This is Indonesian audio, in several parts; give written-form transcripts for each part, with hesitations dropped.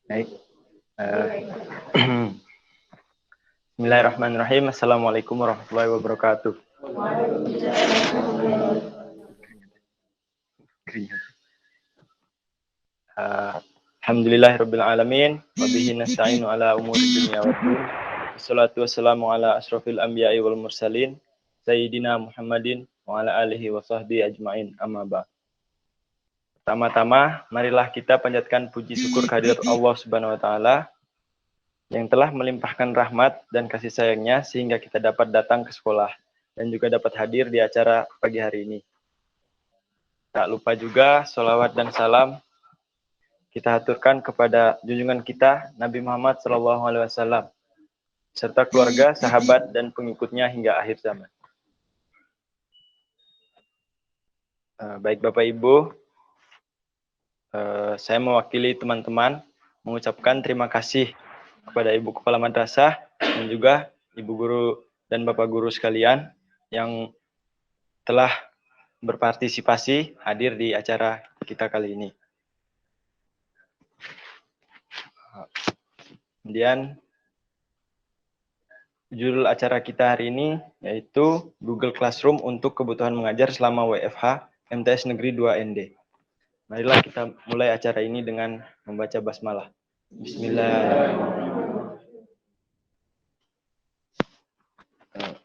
Baik. Bismillahirrahmanirrahim. Assalamualaikum warahmatullahi wabarakatuh. Alhamdulillahirabbil alamin wa bihi nasta'inu ala umuri dunya waddin. Wassalatu wassalamu ala asrofil anbiya'i wal mursalin sayyidina Muhammadin wa ala alihi wa sahbihi ajmain, amma ba'd. Pertama-tama, marilah kita panjatkan puji syukur kehadirat Allah Subhanahu wa taala yang telah melimpahkan rahmat dan kasih sayangnya sehingga kita dapat datang ke sekolah dan juga dapat hadir di acara pagi hari ini. Tak lupa juga sholawat dan salam kita aturkan kepada junjungan kita Nabi Muhammad SAW serta keluarga, sahabat, dan pengikutnya hingga akhir zaman. Baik Bapak Ibu, saya mewakili teman-teman mengucapkan terima kasih kepada Ibu Kepala Madrasah dan juga Ibu Guru dan Bapak Guru sekalian yang telah berpartisipasi hadir di acara kita kali ini. Kemudian judul acara kita hari ini yaitu Google Classroom untuk kebutuhan mengajar selama WFH MTS Negeri 2 ND. Marilah kita mulai acara ini dengan membaca basmalah. Bismillahirrahmanirrahim.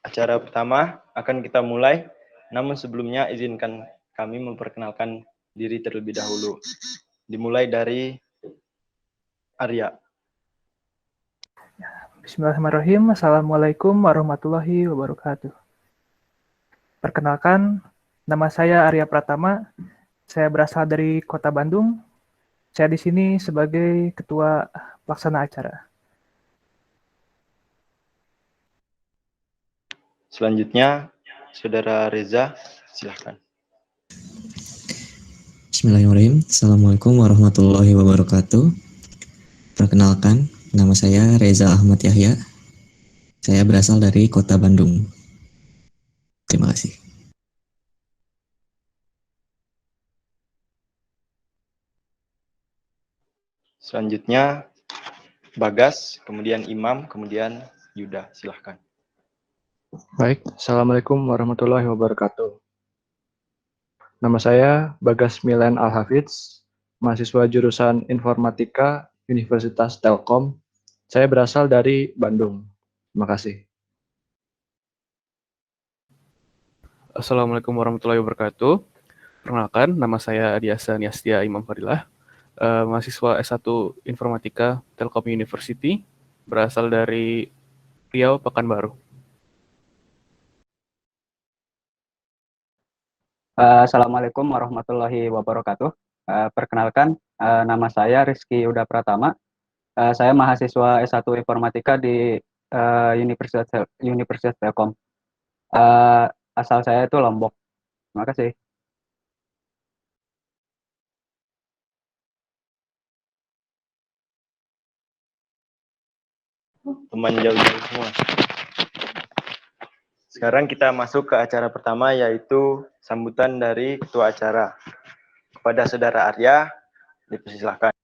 Acara pertama akan kita mulai, namun sebelumnya izinkan kami memperkenalkan diri terlebih dahulu. Dimulai dari Arya. Bismillahirrahmanirrahim. Assalamualaikum warahmatullahi wabarakatuh. Perkenalkan, nama saya Arya Pratama. Saya berasal dari Kota Bandung. Saya di sini sebagai Ketua Pelaksana Acara. Selanjutnya, Saudara Reza, silahkan. Bismillahirrahmanirrahim. Assalamualaikum warahmatullahi wabarakatuh. Perkenalkan, nama saya Reza Ahmad Yahya. Saya berasal dari Kota Bandung. Terima kasih. Selanjutnya, Bagas, kemudian Imam, kemudian Yuda, silahkan. Baik, Assalamualaikum warahmatullahi wabarakatuh. Nama saya Bagas Milen Al-Hafidz, mahasiswa jurusan Informatika Universitas Telkom. Saya berasal dari Bandung. Terima kasih. Assalamualaikum warahmatullahi wabarakatuh. Perkenalkan, nama saya Adiasa Niastia Imam Fadilah, mahasiswa S1 Informatika Telkom University, berasal dari Riau, Pekanbaru. Assalamualaikum warahmatullahi wabarakatuh. Perkenalkan, nama saya Rizky Uda Pratama. Saya mahasiswa S1 Informatika di Universitas Telkom. Asal saya itu Lombok. Terima kasih. Teman jauh-jauh semua. Sekarang kita masuk ke acara pertama, yaitu sambutan dari ketua acara. Kepada Saudara Arya, dipersilakan.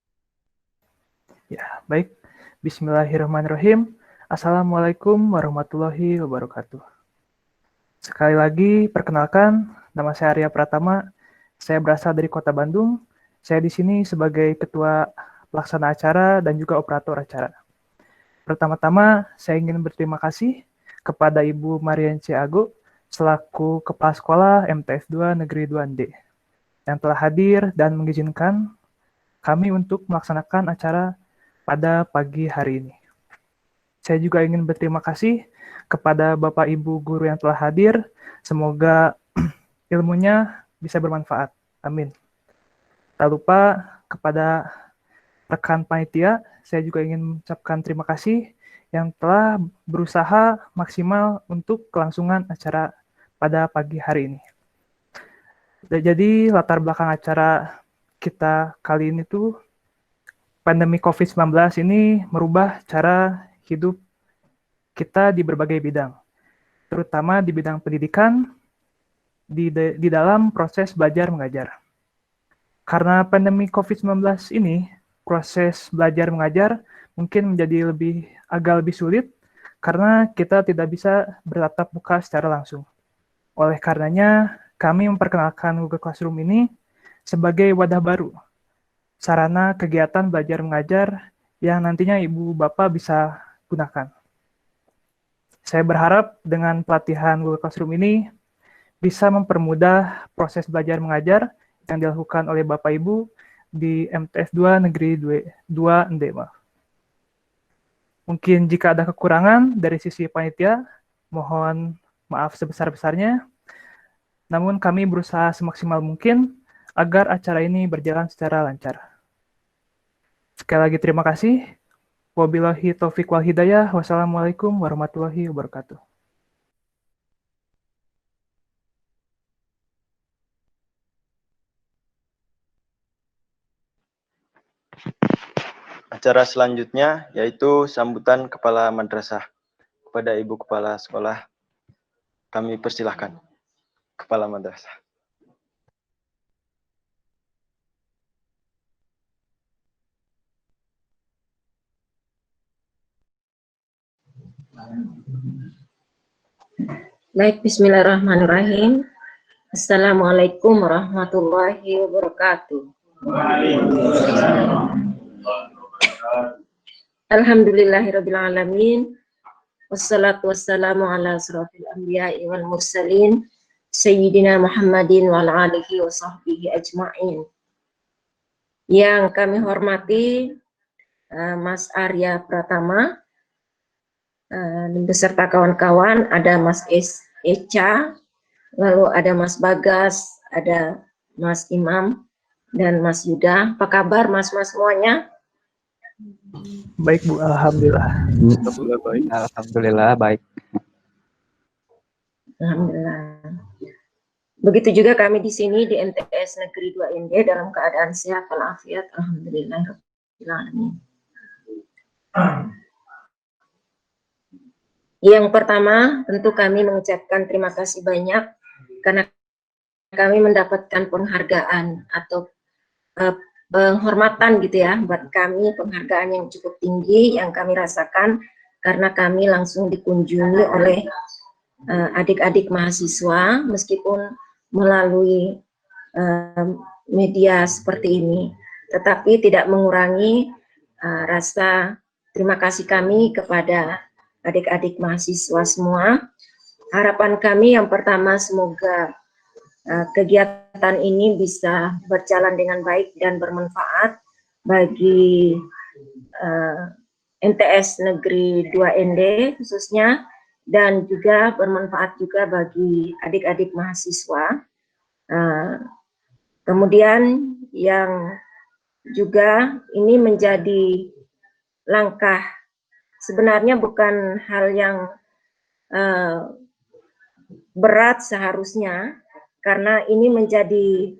Ya, baik. Bismillahirrahmanirrahim. Assalamualaikum warahmatullahi wabarakatuh. Sekali lagi, perkenalkan, nama saya Arya Pratama. Saya berasal dari Kota Bandung. Saya di sini sebagai Ketua Pelaksana Acara dan juga Operator Acara. Pertama-tama, saya ingin berterima kasih kepada Ibu Marian C. Ago selaku Kepala Sekolah MTS 2 Negeri 2D yang telah hadir dan mengizinkan kami untuk melaksanakan acara pada pagi hari ini. Saya juga ingin berterima kasih kepada Bapak Ibu Guru yang telah hadir. Semoga ilmunya bisa bermanfaat. Amin. Tak lupa kepada rekan panitia, saya juga ingin mengucapkan terima kasih yang telah berusaha maksimal untuk kelangsungan acara pada pagi hari ini. Jadi latar belakang acara kita kali ini tuh pandemi COVID-19 ini merubah cara hidup kita di berbagai bidang, terutama di bidang pendidikan, di dalam proses belajar mengajar. Karena pandemi COVID-19 ini proses belajar mengajar mungkin menjadi agak lebih sulit karena kita tidak bisa bertatap muka secara langsung. Oleh karenanya, kami memperkenalkan Google Classroom ini sebagai wadah baru, sarana kegiatan belajar mengajar yang nantinya Ibu Bapak bisa gunakan. Saya berharap dengan pelatihan Google Classroom ini bisa mempermudah proses belajar mengajar yang dilakukan oleh Bapak Ibu di MTS 2 Negeri 2 ND. Mungkin jika ada kekurangan dari sisi panitia, mohon maaf sebesar-besarnya. Namun kami berusaha semaksimal mungkin agar acara ini berjalan secara lancar. Sekali lagi terima kasih. Wabillahi taufiq wal hidayah. Wassalamualaikum warahmatullahi wabarakatuh. Acara selanjutnya yaitu sambutan Kepala Madrasah. Kepada Ibu Kepala Sekolah, kami persilahkan. Kepala Madrasah. Baik, bismillahirrahmanirrahim. Assalamualaikum warahmatullahi wabarakatuh. Alhamdulillahirrabbilalamin. Wassalatu wassalamu ala asrafil anbiya'i wal mursalin. Sayyidina Muhammadin wa ala alihi wa sahbihi ajma'in. Yang kami hormati Mas Arya Pratama, beserta kawan-kawan, ada Mas Echa, lalu ada Mas Bagas, ada Mas Imam, dan Mas Yuda. Apa kabar Mas-mas semuanya? Baik Bu, Alhamdulillah. Alhamdulillah baik. Alhamdulillah baik. Alhamdulillah. Begitu juga kami di sini di MTS Negeri 2 ND dalam keadaan sehat walafiat. Alhamdulillah. Yang pertama, tentu kami mengucapkan terima kasih banyak karena kami mendapatkan penghargaan atau penghormatan gitu ya, buat kami penghargaan yang cukup tinggi yang kami rasakan karena kami langsung dikunjungi oleh adik-adik mahasiswa meskipun melalui media seperti ini, tetapi tidak mengurangi rasa terima kasih kami kepada adik-adik mahasiswa semua. Harapan kami yang pertama, semoga kegiatan ini bisa berjalan dengan baik dan bermanfaat bagi MTS Negeri 2 ND khususnya, dan juga bermanfaat juga bagi adik-adik mahasiswa. Kemudian yang juga ini menjadi langkah, sebenarnya bukan hal yang berat seharusnya, karena ini menjadi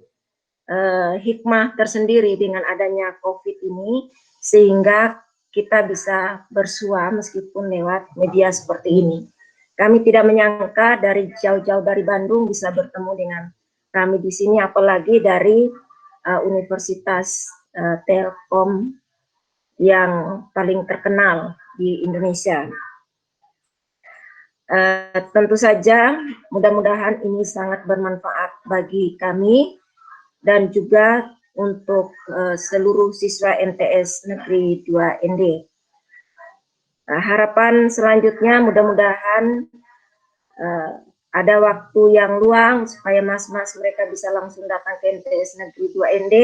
hikmah tersendiri dengan adanya COVID ini, sehingga kita bisa bersua meskipun lewat media seperti ini. Kami tidak menyangka dari jauh-jauh dari Bandung bisa bertemu dengan kami di sini, apalagi dari Universitas Telkom yang paling terkenal di Indonesia. Tentu saja mudah-mudahan ini sangat bermanfaat bagi kami dan juga untuk seluruh siswa MTS Negeri 2 ND. Harapan selanjutnya mudah-mudahan ada waktu yang luang supaya mas-mas mereka bisa langsung datang ke MTS Negeri 2 ND,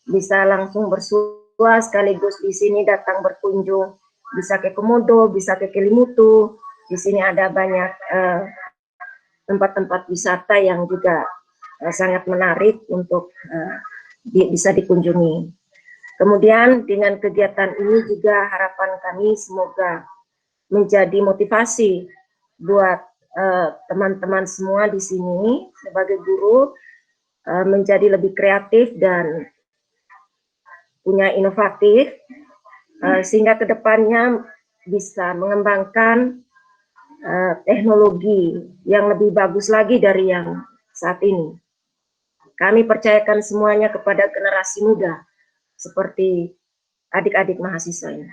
bisa langsung bersua sekaligus di sini datang berkunjung, bisa ke Komodo, bisa ke Kelimutu. Di sini ada banyak tempat-tempat wisata yang juga sangat menarik untuk bisa dikunjungi. Kemudian dengan kegiatan ini juga harapan kami semoga menjadi motivasi buat teman-teman semua di sini sebagai guru menjadi lebih kreatif dan punya inovatif sehingga kedepannya bisa mengembangkan teknologi yang lebih bagus lagi dari yang saat ini. Kami percayakan semuanya kepada generasi muda seperti adik-adik mahasiswa ini.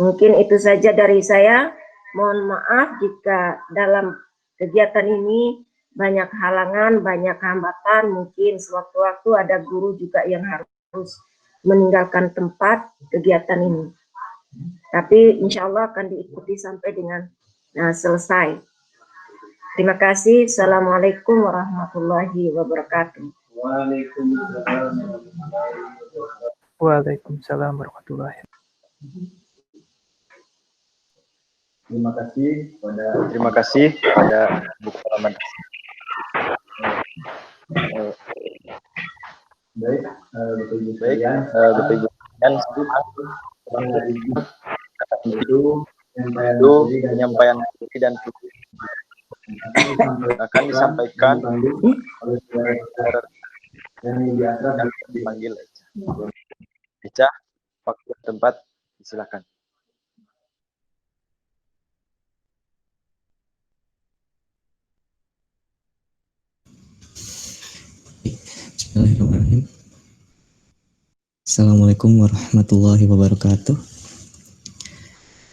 Mungkin itu saja dari saya. Mohon maaf jika dalam kegiatan ini banyak halangan, banyak hambatan. Mungkin sewaktu-waktu ada guru juga yang harus meninggalkan tempat kegiatan ini. Tapi insya Allah akan diikuti sampai dengan selesai. Terima kasih. Assalamualaikum warahmatullahi wabarakatuh. Waalaikumsalam warahmatullahi wabarakatuh. Terima kasih pada buku halaman. Baik, Bapak Ibu sekalian, itu penyampaian diri dan akan disampaikan oleh yang dipanggil Eca. Waktu tempat silakan. Bismillahirrahmanirrahim. Assalamualaikum warahmatullahi wabarakatuh.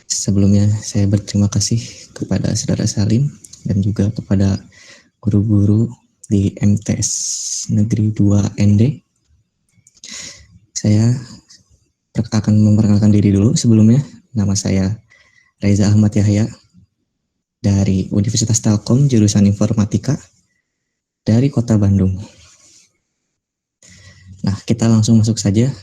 Sebelumnya saya berterima kasih kepada Saudara Salim dan juga kepada guru-guru di MTS Negeri 2 ND. Saya akan memperkenalkan diri dulu sebelumnya. Nama saya Reza Ahmad Yahya dari Universitas Telkom jurusan Informatika dari Kota Bandung. Nah, kita langsung masuk saja.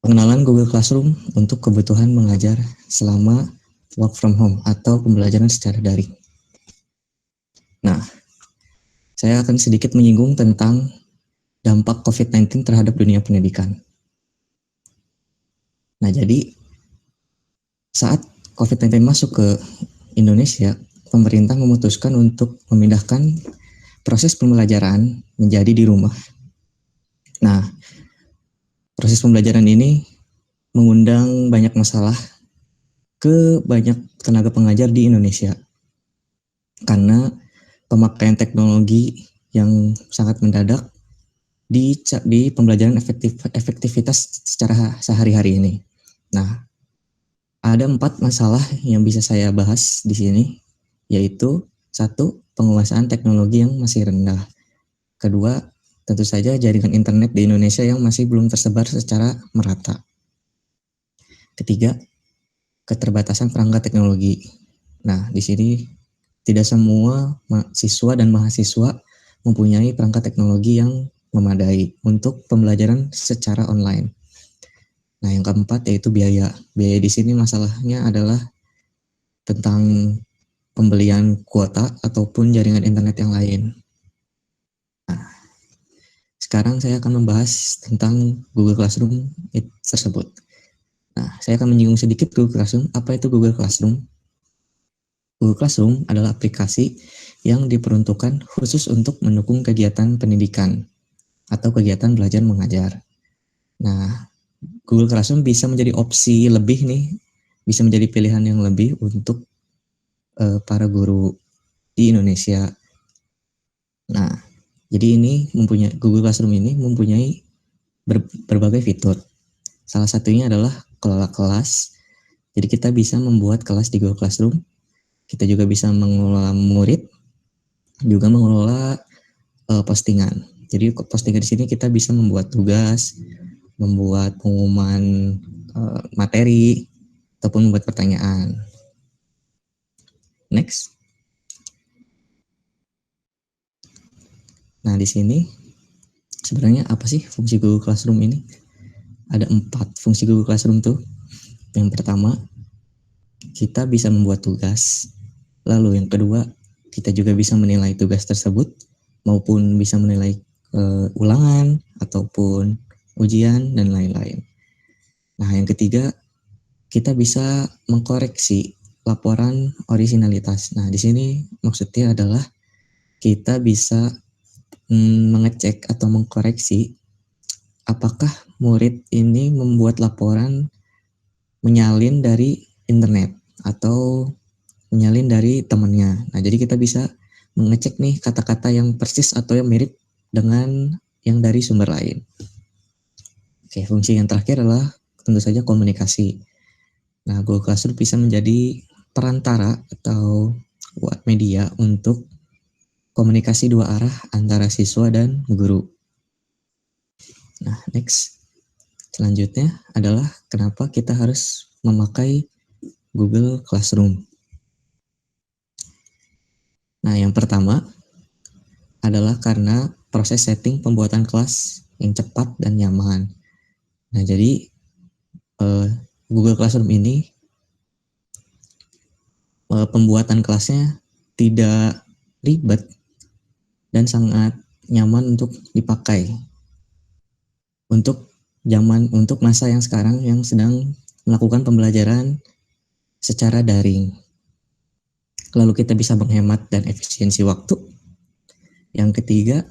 Pengenalan Google Classroom untuk kebutuhan mengajar selama work from home atau pembelajaran secara daring. Nah, saya akan sedikit menyinggung tentang dampak COVID-19 terhadap dunia pendidikan. Nah, jadi saat COVID-19 masuk ke Indonesia, pemerintah memutuskan untuk memindahkan proses pembelajaran menjadi di rumah. Nah, proses pembelajaran ini mengundang banyak masalah ke banyak tenaga pengajar di Indonesia karena pemakaian teknologi yang sangat mendadak di pembelajaran efektivitas secara sehari-hari ini. Nah, ada 4 masalah yang bisa saya bahas di sini, yaitu 1, penguasaan teknologi yang masih rendah. Kedua, tentu saja jaringan internet di Indonesia yang masih belum tersebar secara merata. Ketiga, keterbatasan perangkat teknologi. Nah, di sini tidak semua siswa dan mahasiswa mempunyai perangkat teknologi yang memadai untuk pembelajaran secara online. Nah, yang keempat yaitu biaya. Biaya di sini masalahnya adalah tentang pembelian kuota ataupun jaringan internet yang lain. Sekarang saya akan membahas tentang Google Classroom tersebut. Nah, saya akan menyinggung sedikit Google Classroom. Apa itu Google Classroom? Google Classroom adalah aplikasi yang diperuntukkan khusus untuk mendukung kegiatan pendidikan atau kegiatan belajar mengajar. Nah, Google Classroom bisa menjadi opsi lebih nih, bisa menjadi pilihan yang lebih untuk para guru di Indonesia. Nah, jadi Google Classroom ini mempunyai berbagai fitur. Salah satunya adalah kelola kelas. Jadi kita bisa membuat kelas di Google Classroom. Kita juga bisa mengelola murid, juga mengelola postingan. Jadi postingan di sini kita bisa membuat tugas, membuat pengumuman materi, ataupun membuat pertanyaan. Next. Nah, di sini sebenarnya apa sih fungsi Google Classroom ini? Ada 4 fungsi Google Classroom tuh. Yang pertama, kita bisa membuat tugas. Lalu yang kedua, kita juga bisa menilai tugas tersebut, maupun bisa menilai ulangan, ataupun ujian, dan lain-lain. Nah, yang ketiga, kita bisa mengkoreksi laporan originalitas. Nah, di sini maksudnya adalah kita bisa mengecek atau mengkoreksi apakah murid ini membuat laporan menyalin dari internet atau menyalin dari temannya. Nah, jadi kita bisa mengecek nih kata-kata yang persis atau yang mirip dengan yang dari sumber lain. Oke, fungsi yang terakhir adalah tentu saja komunikasi. Nah, Google Classroom bisa menjadi perantara atau media untuk komunikasi dua arah antara siswa dan guru. Nah, next. Selanjutnya adalah kenapa kita harus memakai Google Classroom. Nah, yang pertama adalah karena proses setting pembuatan kelas yang cepat dan nyaman. Nah, jadi Google Classroom ini pembuatan kelasnya tidak ribet dan sangat nyaman untuk dipakai. Untuk masa yang sekarang yang sedang melakukan pembelajaran secara daring. Lalu kita bisa menghemat dan efisiensi waktu. Yang ketiga,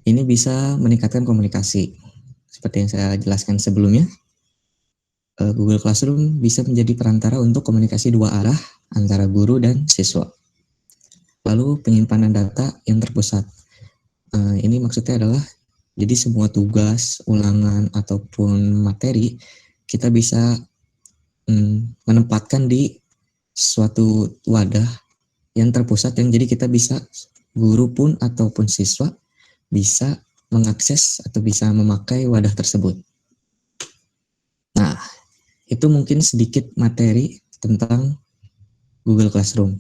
ini bisa meningkatkan komunikasi. Seperti yang saya jelaskan sebelumnya, Google Classroom bisa menjadi perantara untuk komunikasi dua arah antara guru dan siswa. Lalu penyimpanan data yang terpusat. Ini maksudnya adalah jadi semua tugas, ulangan, ataupun materi kita bisa menempatkan di suatu wadah yang terpusat, yang jadi kita bisa, guru pun ataupun siswa bisa mengakses atau bisa memakai wadah tersebut. Nah, itu mungkin sedikit materi tentang Google Classroom.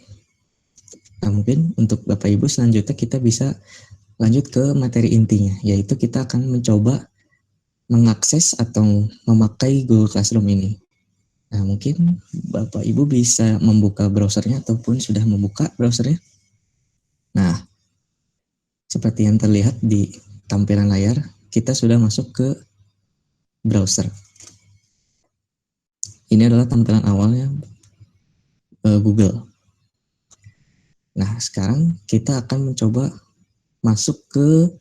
Nah, mungkin untuk Bapak Ibu selanjutnya kita bisa lanjut ke materi intinya, yaitu kita akan mencoba mengakses atau memakai Google Classroom ini. Nah, mungkin Bapak Ibu bisa membuka browsernya ataupun sudah membuka browsernya. Nah, seperti yang terlihat di tampilan layar, kita sudah masuk ke browser. Ini adalah tampilan awalnya Google. Nah, sekarang kita akan mencoba masuk ke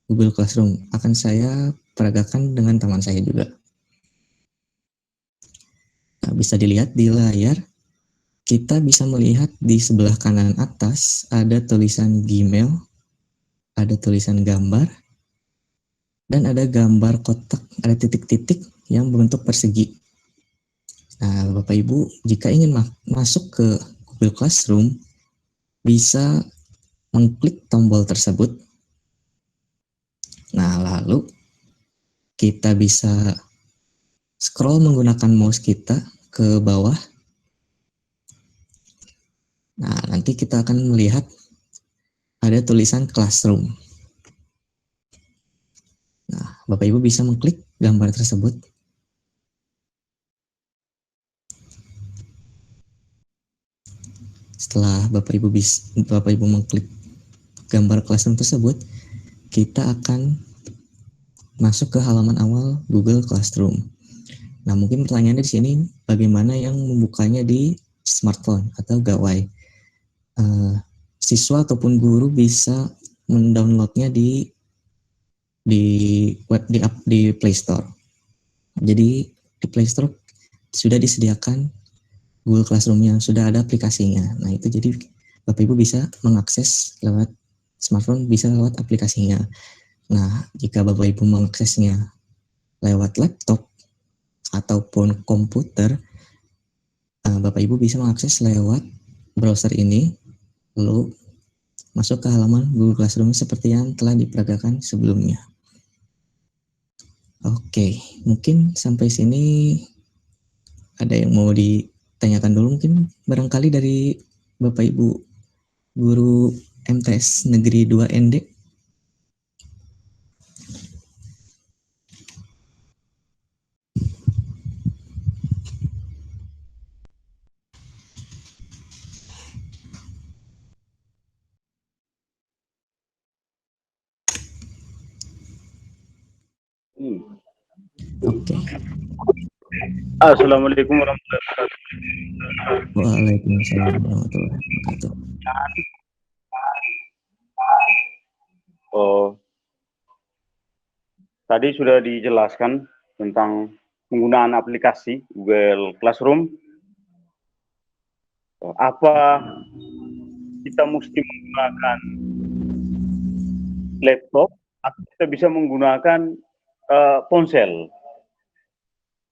Google Classroom. Akan saya peragakan dengan teman saya juga. Nah, bisa dilihat di layar, kita bisa melihat di sebelah kanan atas ada tulisan Gmail, ada tulisan gambar, dan ada gambar kotak, ada titik-titik yang berbentuk persegi. Nah, Bapak Ibu, jika ingin masuk ke Google Classroom, bisa mengklik tombol tersebut. Nah, lalu kita bisa scroll menggunakan mouse kita ke bawah. Nah, nanti kita akan melihat ada tulisan Classroom. Nah, Bapak Ibu bisa mengklik gambar tersebut. Setelah Bapak Ibu mengklik gambar Classroom tersebut, kita akan masuk ke halaman awal Google Classroom. Nah, mungkin pertanyaannya di sini, bagaimana yang membukanya di smartphone atau gawai? Siswa ataupun guru bisa mendownloadnya di Play Store. Jadi di Play Store sudah disediakan Google Classroom yang sudah ada aplikasinya. Nah, itu jadi Bapak Ibu bisa mengakses lewat smartphone, bisa lewat aplikasinya. Nah, jika Bapak Ibu mengaksesnya lewat laptop ataupun komputer, Bapak Ibu bisa mengakses lewat browser ini, lalu masuk ke halaman Google Classroom seperti yang telah diperagakan sebelumnya. Oke, mungkin sampai sini ada yang mau ditanyakan dulu, mungkin barangkali dari Bapak Ibu guru MTS Negeri 2 ND. Oke. Assalamualaikum warahmatullahi wabarakatuh. Waalaikumsalam warahmatullahi wabarakatuh. Tadi sudah dijelaskan tentang penggunaan aplikasi Google Classroom. Apa kita mesti menggunakan laptop atau kita bisa menggunakan ponsel?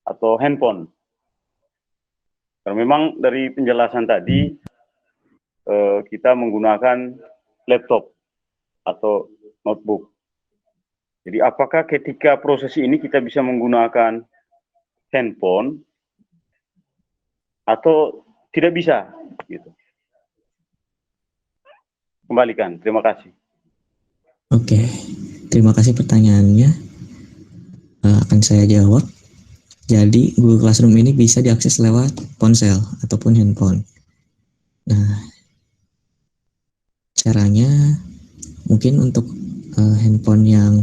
atau handphone. Karena memang dari penjelasan tadi kita menggunakan laptop atau notebook. Jadi apakah ketika proses ini kita bisa menggunakan handphone atau tidak bisa? Gitu. Kembalikan, terima kasih. Oke, terima kasih pertanyaannya. Akan saya jawab. Jadi Google Classroom ini bisa diakses lewat ponsel ataupun handphone. Nah, caranya mungkin untuk handphone yang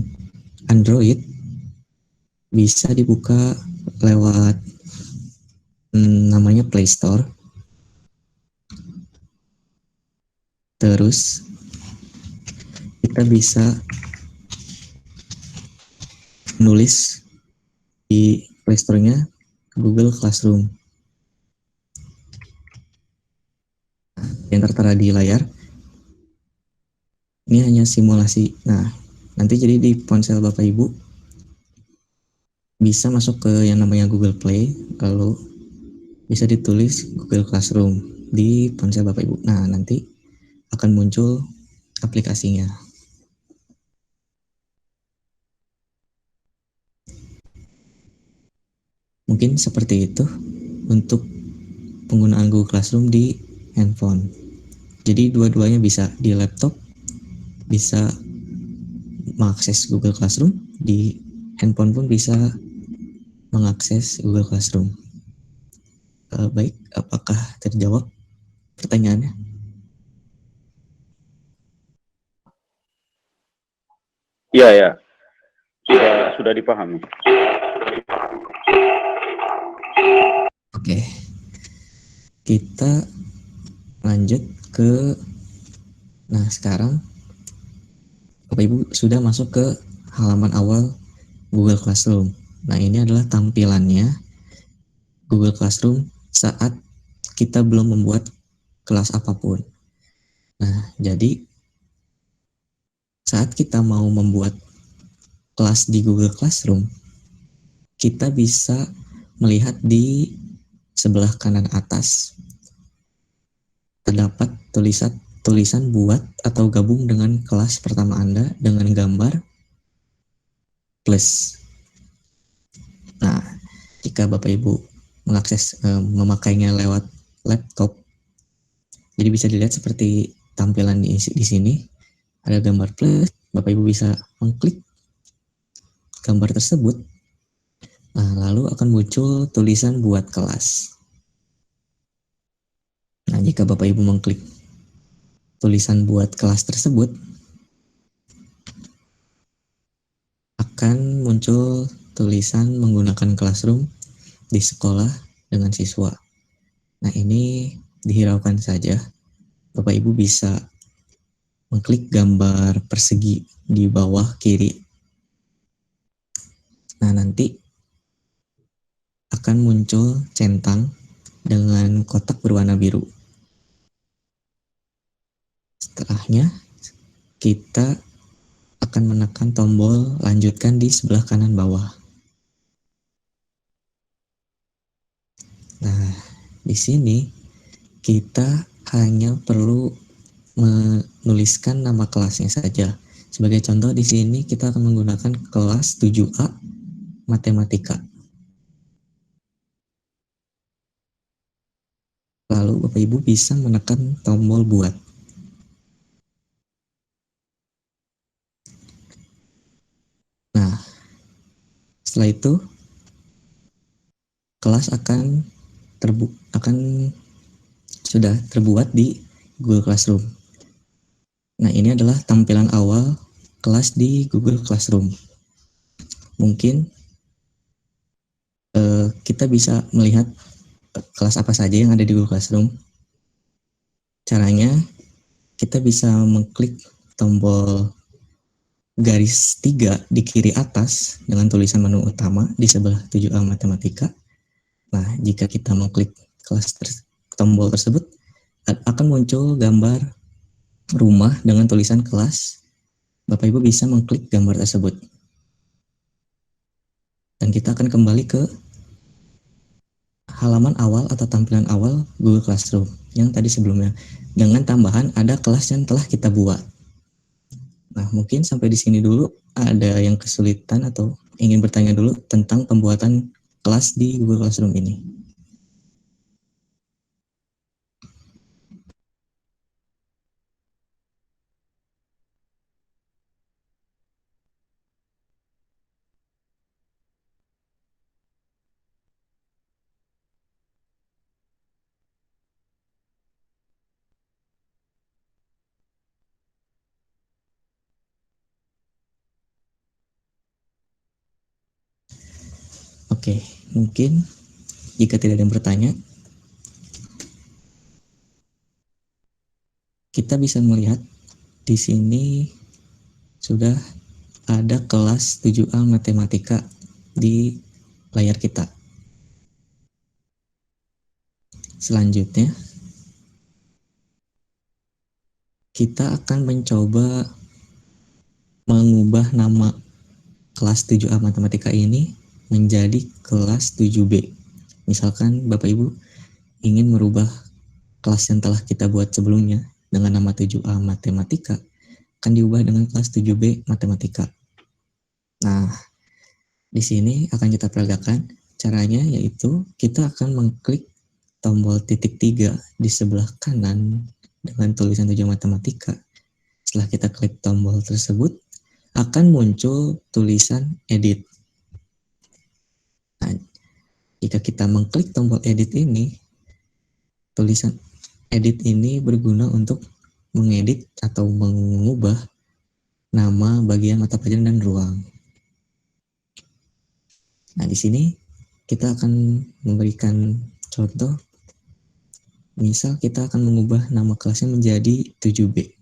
Android bisa dibuka lewat namanya Play Store. Terus kita bisa menulis di Play Store-nya Google Classroom. Yang tertera di layar ini hanya simulasi. Nah, nanti jadi di ponsel Bapak Ibu bisa masuk ke yang namanya Google Play, lalu bisa ditulis Google Classroom di ponsel Bapak Ibu. Nah, nanti akan muncul aplikasinya. Mungkin seperti itu untuk penggunaan Google Classroom di handphone. Jadi dua-duanya bisa di laptop, bisa mengakses Google Classroom, di handphone pun bisa mengakses Google Classroom. Baik, apakah terjawab pertanyaannya? Iya, ya. Sudah dipahami. Oke. Kita lanjut ke, nah sekarang Bapak Ibu sudah masuk ke halaman awal Google Classroom. Nah, ini adalah tampilannya Google Classroom saat kita belum membuat kelas apapun. Nah, jadi saat kita mau membuat kelas di Google Classroom, kita bisa melihat di sebelah kanan atas terdapat tulisan buat atau gabung dengan kelas pertama Anda dengan gambar plus. Nah, jika Bapak Ibu mengakses memakainya lewat laptop, jadi bisa dilihat seperti tampilan di sini ada gambar plus. Bapak Ibu bisa mengklik gambar tersebut. Nah, lalu akan muncul tulisan buat kelas. Nah, jika Bapak Ibu mengklik tulisan buat kelas tersebut, akan muncul tulisan menggunakan Classroom di sekolah dengan siswa. Nah, ini dihiraukan saja. Bapak Ibu bisa mengklik gambar persegi di bawah kiri. Nah, nanti akan muncul centang dengan kotak berwarna biru. Setelahnya, kita akan menekan tombol lanjutkan di sebelah kanan bawah. Nah, di sini kita hanya perlu menuliskan nama kelasnya saja. Sebagai contoh di sini kita akan menggunakan kelas 7A Matematika. Lalu Bapak Ibu bisa menekan tombol buat. Nah, setelah itu kelas akan sudah terbuat di Google Classroom. Nah, ini adalah tampilan awal kelas di Google Classroom. Mungkin kita bisa melihat kelas apa saja yang ada di Google Classroom. Caranya, kita bisa mengklik tombol garis 3 di kiri atas dengan tulisan menu utama di sebelah 7A Matematika. Nah, jika kita mengklik tombol tersebut, akan muncul gambar rumah dengan tulisan kelas. Bapak Ibu bisa mengklik gambar tersebut. Dan kita akan kembali ke halaman awal atau tampilan awal Google Classroom yang tadi sebelumnya, dengan tambahan ada kelas yang telah kita buat. Nah, mungkin sampai di sini dulu. Ada yang kesulitan atau ingin bertanya dulu tentang pembuatan kelas di Google Classroom ini? Oke, mungkin jika tidak ada yang bertanya, kita bisa melihat di sini sudah ada kelas 7A Matematika di layar kita. Selanjutnya, kita akan mencoba mengubah nama kelas 7A Matematika ini menjadi kelas 7B. Misalkan Bapak Ibu ingin merubah kelas yang telah kita buat sebelumnya dengan nama 7A Matematika, akan diubah dengan kelas 7B Matematika. Nah, di sini akan kita peragakan. Caranya yaitu kita akan mengklik tombol titik 3 di sebelah kanan dengan tulisan 7 Matematika. Setelah kita klik tombol tersebut, akan muncul tulisan edit. Nah, jika kita mengklik tombol edit ini, tulisan edit ini berguna untuk mengedit atau mengubah nama bagian mata pelajaran dan ruang. Nah, di sini kita akan memberikan contoh. Misal kita akan mengubah nama kelasnya menjadi 7B.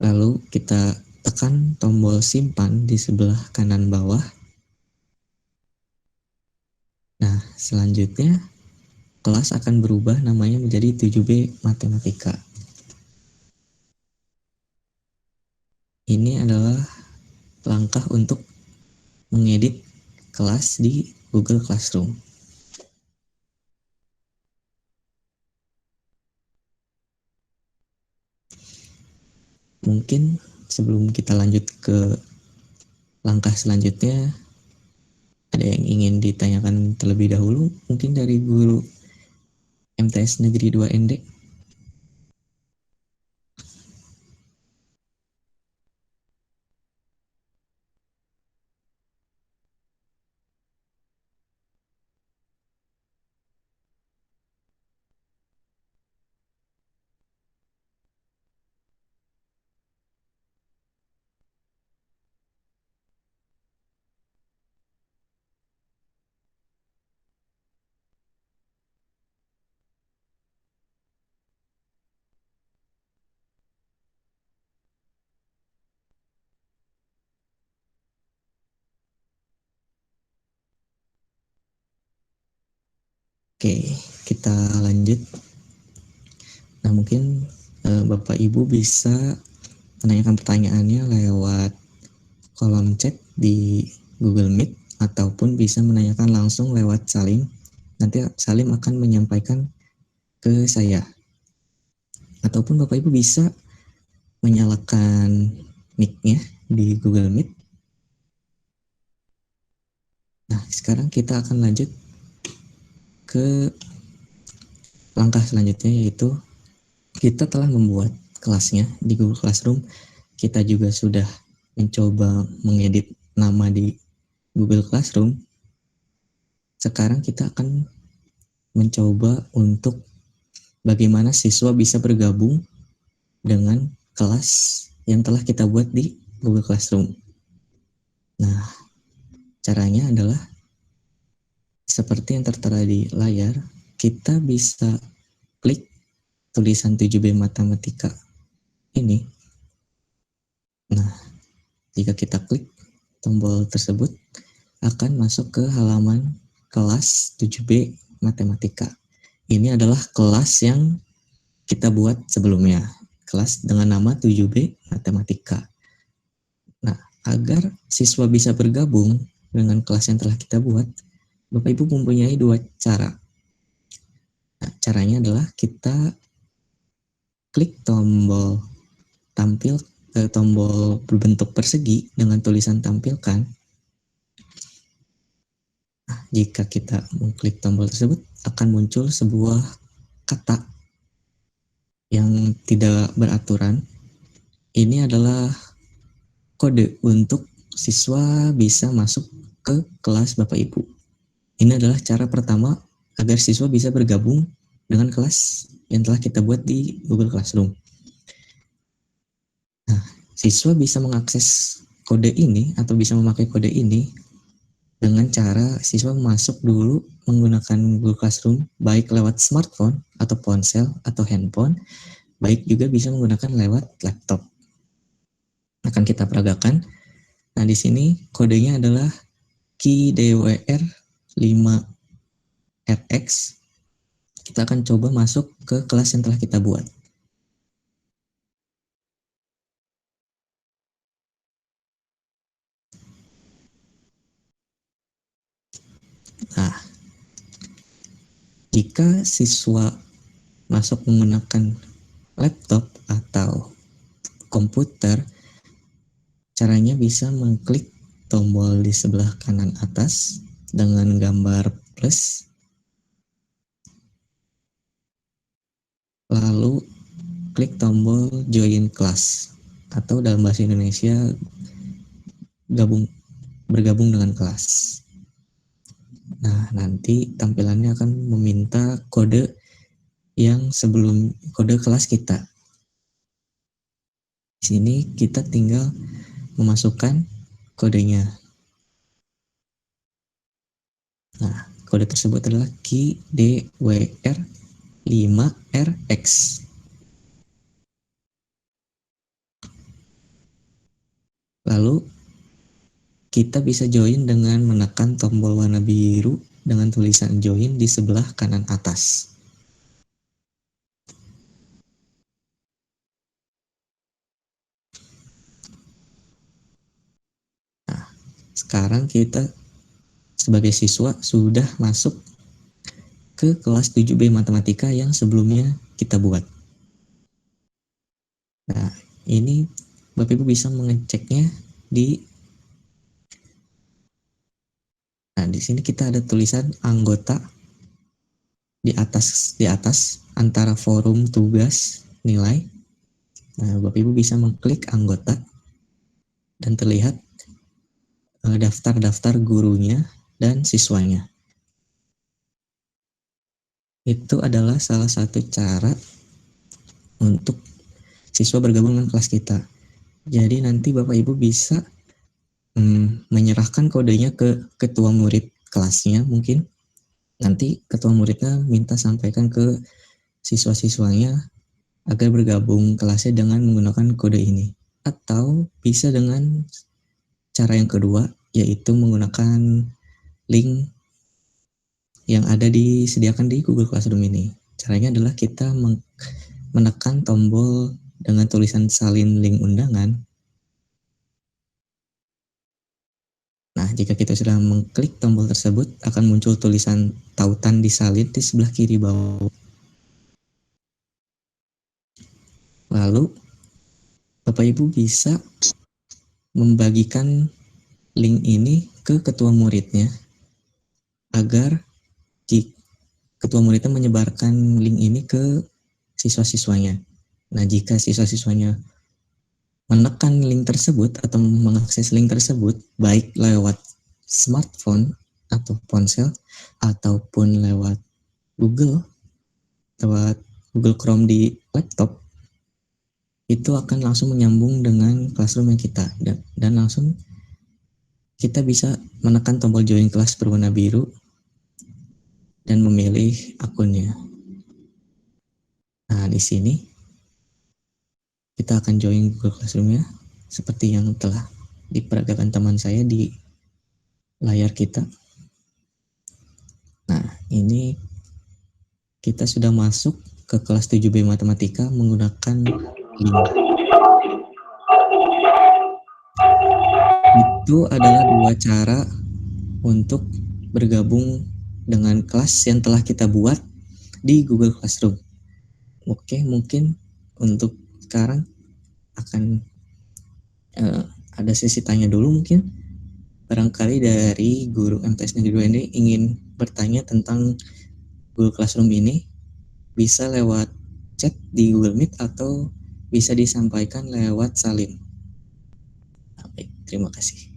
Lalu kita tekan tombol simpan di sebelah kanan bawah. Nah, selanjutnya kelas akan berubah namanya menjadi 7B Matematika. Ini adalah langkah untuk mengedit kelas di Google Classroom. Mungkin sebelum kita lanjut ke langkah selanjutnya, ada yang ingin ditanyakan terlebih dahulu, mungkin dari guru MTS Negeri 2 ND. Oke, kita lanjut. Nah, mungkin Bapak Ibu bisa menanyakan pertanyaannya lewat kolom chat di Google Meet ataupun bisa menanyakan langsung lewat Salim. Nanti Salim akan menyampaikan ke saya. Ataupun Bapak Ibu bisa menyalakan mic-nya di Google Meet. Nah, sekarang kita akan lanjut ke langkah selanjutnya, yaitu kita telah membuat kelasnya di Google Classroom. Kita juga sudah mencoba mengedit nama di Google Classroom. Sekarang kita akan mencoba untuk bagaimana siswa bisa bergabung dengan kelas yang telah kita buat di Google Classroom. Nah, caranya adalah seperti yang tertera di layar, kita bisa klik tulisan 7B Matematika ini. Nah, jika kita klik tombol tersebut, akan masuk ke halaman kelas 7B Matematika. Ini adalah kelas yang kita buat sebelumnya, kelas dengan nama 7B Matematika. Nah, agar siswa bisa bergabung dengan kelas yang telah kita buat, Bapak Ibu mempunyai dua cara. Nah, caranya adalah kita klik tombol tombol berbentuk persegi dengan tulisan tampilkan. Nah, jika kita mengklik tombol tersebut, akan muncul sebuah kata yang tidak beraturan. Ini adalah kode untuk siswa bisa masuk ke kelas Bapak Ibu. Ini adalah cara pertama agar siswa bisa bergabung dengan kelas yang telah kita buat di Google Classroom. Nah, siswa bisa mengakses kode ini atau bisa memakai kode ini dengan cara siswa masuk dulu menggunakan Google Classroom, baik lewat smartphone atau ponsel atau handphone, baik juga bisa menggunakan lewat laptop. Akan kita peragakan. Nah, di sini kodenya adalah KeyDWR5RX. Kita akan coba masuk ke kelas yang telah kita buat. Nah, jika siswa masuk menggunakan laptop atau komputer, caranya bisa mengklik tombol di sebelah kanan atas dengan gambar plus, lalu klik tombol join class atau dalam bahasa Indonesia bergabung dengan kelas. Nah, nanti tampilannya akan meminta kode yang sebelum kode kelas kita. Di sini kita tinggal memasukkan kodenya. Nah, kode tersebut adalah KeyDWR5RX. Lalu kita bisa join dengan menekan tombol warna biru dengan tulisan join di sebelah kanan atas. Nah, sekarang kita sebagai siswa sudah masuk ke kelas 7B Matematika yang sebelumnya kita buat. Nah, ini Bapak Ibu bisa mengeceknya di sini kita ada tulisan anggota di atas antara forum, tugas, nilai. Nah, Bapak Ibu bisa mengklik anggota dan terlihat daftar-daftar gurunya dan siswanya. Itu adalah salah satu cara untuk siswa bergabung dengan kelas kita. Jadi nanti Bapak Ibu bisa menyerahkan kodenya ke ketua murid kelasnya mungkin. Nanti ketua muridnya minta sampaikan ke siswa-siswanya agar bergabung kelasnya dengan menggunakan kode ini. Atau bisa dengan cara yang kedua, yaitu menggunakan link yang ada disediakan di Google Classroom ini. Caranya adalah kita menekan tombol dengan tulisan salin link undangan. Nah, jika kita sudah mengklik tombol tersebut, akan muncul tulisan tautan disalin di sebelah kiri bawah. Lalu, Bapak Ibu bisa membagikan link ini ke ketua muridnya, agar ketua muridnya menyebarkan link ini ke siswa-siswanya. Nah, jika siswa-siswanya menekan link tersebut atau mengakses link tersebut, baik lewat smartphone atau ponsel, ataupun lewat Google Chrome di laptop, itu akan langsung menyambung dengan Classroom yang kita, dan langsung kita bisa menekan tombol join kelas berwarna biru dan memilih akunnya. Nah, di sini kita akan join Google Classroom-nya seperti yang telah diperagakan teman saya di layar kita. Nah, ini kita sudah masuk ke kelas 7B Matematika menggunakan link. Itu adalah dua cara untuk bergabung dengan kelas yang telah kita buat di Google Classroom. Oke, mungkin untuk sekarang akan ada sesi tanya dulu mungkin. Barangkali dari guru MTS Negeri 2 ini ingin bertanya tentang Google Classroom ini, bisa lewat chat di Google Meet atau bisa disampaikan lewat salin. Baik, terima kasih.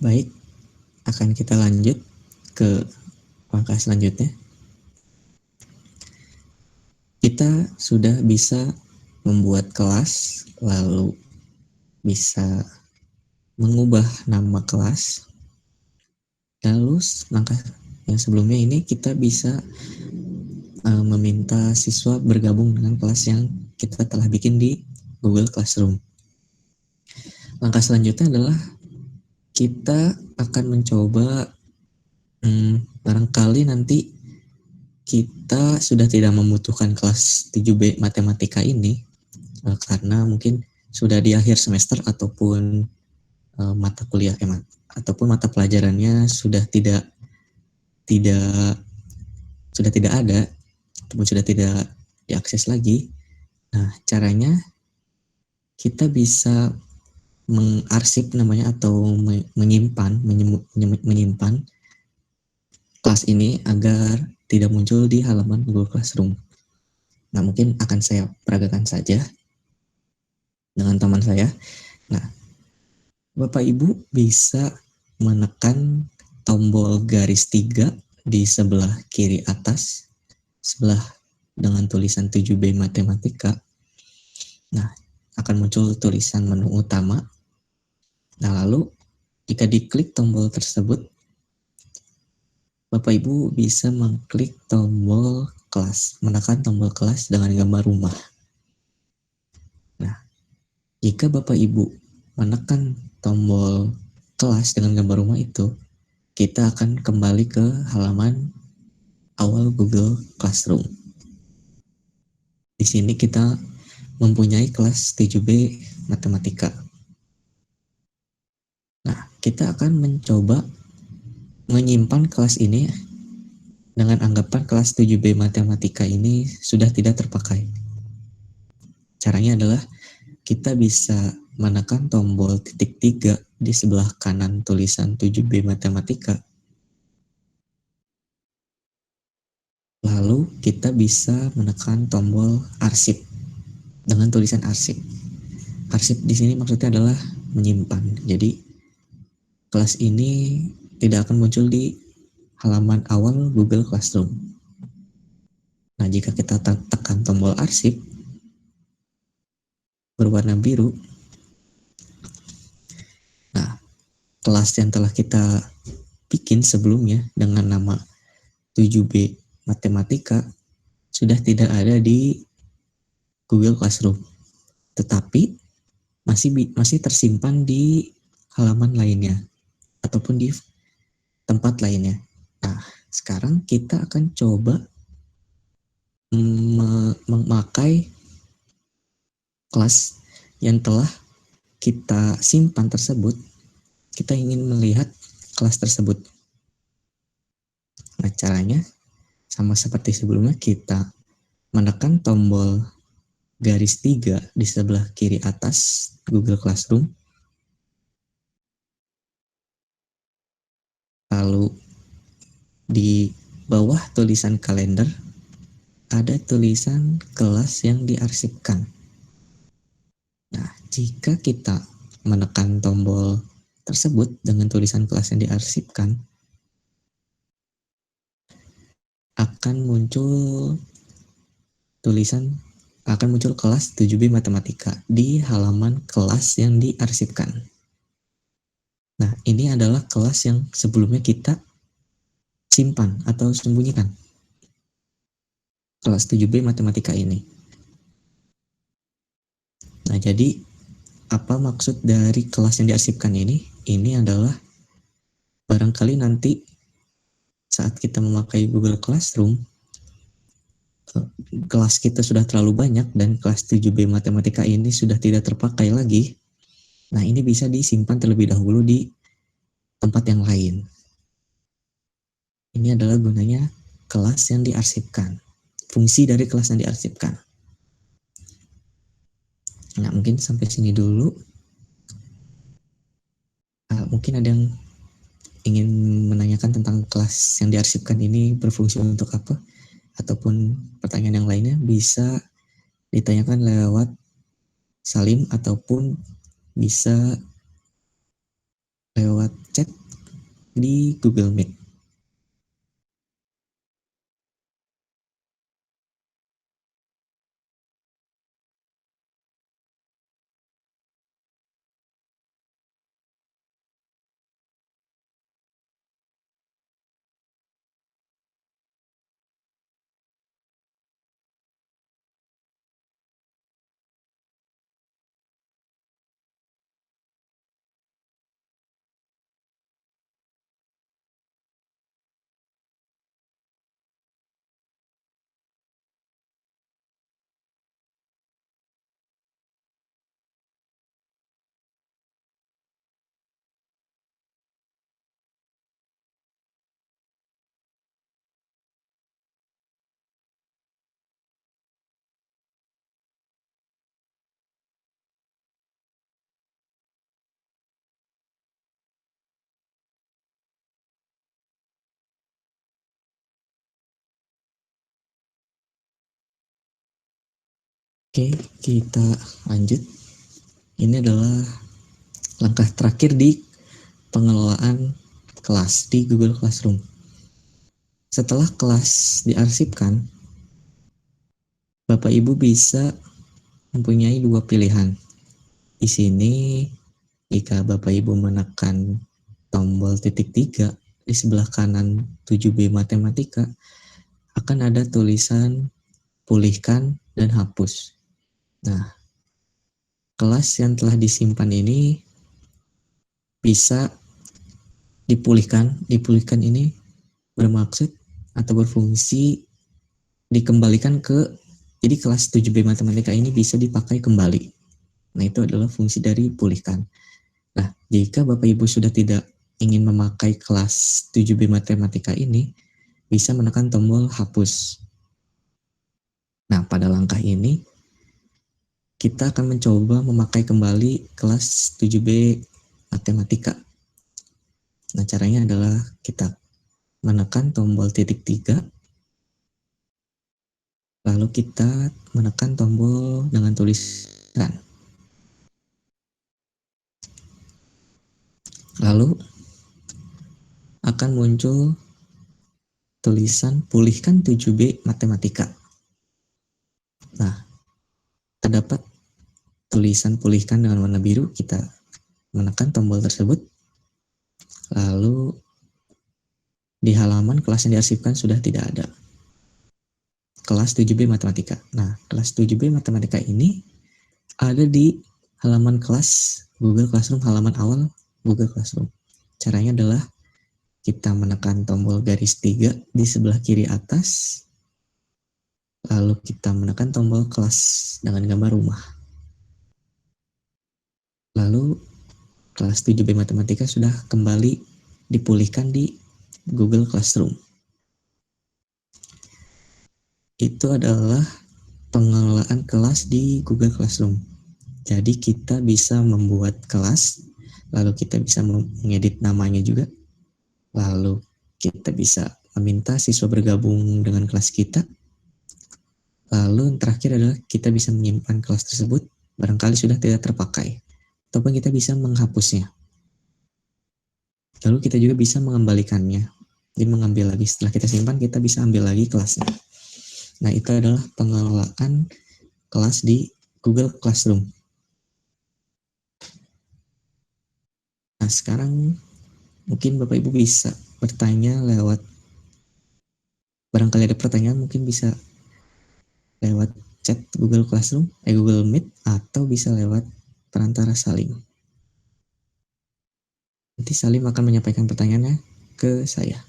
Baik, akan kita lanjut ke langkah selanjutnya. Kita sudah bisa membuat kelas, lalu bisa mengubah nama kelas. Lalu langkah yang sebelumnya ini kita bisa meminta siswa bergabung dengan kelas yang kita telah bikin di Google Classroom. Langkah selanjutnya adalah kita akan mencoba barangkali nanti kita sudah tidak membutuhkan kelas 7B matematika ini karena mungkin sudah di akhir semester ataupun mata kuliah ataupun mata pelajarannya sudah tidak ada ataupun sudah tidak diakses lagi. Nah, caranya kita bisa mengarsip namanya atau menyimpan kelas ini agar tidak muncul di halaman Google Classroom. Nah, mungkin akan saya peragakan saja dengan teman saya. Nah, Bapak Ibu bisa menekan tombol garis 3 di sebelah kiri atas, sebelah dengan tulisan 7B matematika. Nah, akan muncul tulisan menu utama. Nah, lalu jika diklik tombol tersebut, Bapak Ibu bisa mengklik tombol kelas, menekan tombol kelas dengan gambar rumah. Nah, jika Bapak Ibu menekan tombol kelas dengan gambar rumah itu, kita akan kembali ke halaman awal Google Classroom. Di sini kita mempunyai kelas 7B matematika. Nah, kita akan mencoba menyimpan kelas ini dengan anggapan kelas 7B matematika ini sudah tidak terpakai. Caranya adalah kita bisa menekan tombol titik 3 di sebelah kanan tulisan 7B matematika. Lalu kita bisa menekan tombol arsip dengan tulisan arsip. Arsip di sini maksudnya adalah menyimpan. Jadi kelas ini tidak akan muncul di halaman awal Google Classroom. Nah, jika kita tekan tombol arsip, berwarna biru. Nah, kelas yang telah kita bikin sebelumnya dengan nama 7B Matematika sudah tidak ada di Google Classroom, tetapi masih tersimpan di halaman lainnya ataupun di tempat lainnya. Nah, sekarang kita akan coba memakai kelas yang telah kita simpan tersebut. Kita ingin melihat kelas tersebut. Nah, caranya sama seperti sebelumnya, kita menekan tombol garis 3 di sebelah kiri atas Google Classroom. Lalu di bawah tulisan kalender ada tulisan kelas yang diarsipkan. Nah, jika kita menekan tombol tersebut dengan tulisan kelas yang diarsipkan, akan muncul kelas 7B Matematika di halaman kelas yang diarsipkan. Nah, ini adalah kelas yang sebelumnya kita simpan atau sembunyikan. Kelas 7B Matematika ini. Nah, jadi apa maksud dari kelas yang diarsipkan ini? Ini adalah barangkali nanti saat kita memakai Google Classroom, kelas kita sudah terlalu banyak dan kelas 7B Matematika ini sudah tidak terpakai lagi. Nah, ini bisa disimpan terlebih dahulu di tempat yang lain. Ini adalah gunanya kelas yang diarsipkan. Fungsi dari kelas yang diarsipkan. Nah, mungkin sampai sini dulu. Mungkin ada yang ingin menanyakan tentang kelas yang diarsipkan ini berfungsi untuk apa? Ataupun pertanyaan yang lainnya bisa ditanyakan lewat Salim ataupun bisa lewat chat di Google Meet. Oke, kita lanjut. Ini adalah langkah terakhir di pengelolaan kelas di Google Classroom. Setelah kelas diarsipkan, Bapak Ibu bisa mempunyai dua pilihan. Di sini, jika Bapak Ibu menekan tombol titik 3 di sebelah kanan 7B Matematika, akan ada tulisan pulihkan dan hapus. Nah, kelas yang telah disimpan ini bisa dipulihkan. Dipulihkan ini bermaksud atau berfungsi dikembalikan jadi kelas 7B Matematika ini bisa dipakai kembali. Nah, itu adalah fungsi dari pulihkan. Nah, jika Bapak Ibu sudah tidak ingin memakai kelas 7B Matematika ini, bisa menekan tombol hapus. Nah, pada langkah ini, kita akan mencoba memakai kembali kelas 7B Matematika. Nah, caranya adalah kita menekan tombol titik 3, lalu kita menekan tombol dengan tulisan. Lalu akan muncul tulisan pulihkan 7B Matematika. Nah, terdapat tulisan pulihkan dengan warna biru, kita menekan tombol tersebut. Lalu di halaman kelas yang diarsipkan sudah tidak ada. Kelas 7B Matematika. Nah, kelas 7B Matematika ini ada di halaman kelas Google Classroom, halaman awal Google Classroom. Caranya adalah kita menekan tombol garis 3 di sebelah kiri atas, lalu kita menekan tombol kelas dengan gambar rumah. Lalu kelas 7B Matematika sudah kembali dipulihkan di Google Classroom. Itu adalah pengelolaan kelas di Google Classroom. Jadi kita bisa membuat kelas, lalu kita bisa mengedit namanya juga, lalu kita bisa meminta siswa bergabung dengan kelas kita, lalu yang terakhir adalah kita bisa menyimpan kelas tersebut barangkali sudah tidak terpakai, ataupun kita bisa menghapusnya. Lalu kita juga bisa mengembalikannya, jadi mengambil lagi. Setelah kita simpan, kita bisa ambil lagi kelasnya. Nah, itu adalah pengelolaan kelas di Google Classroom. Nah, sekarang mungkin Bapak Ibu bisa bertanya lewat, barangkali ada pertanyaan mungkin bisa lewat chat Google Classroom, Google Meet, atau bisa lewat perantara Salim. Nanti Salim akan menyampaikan pertanyaannya ke saya.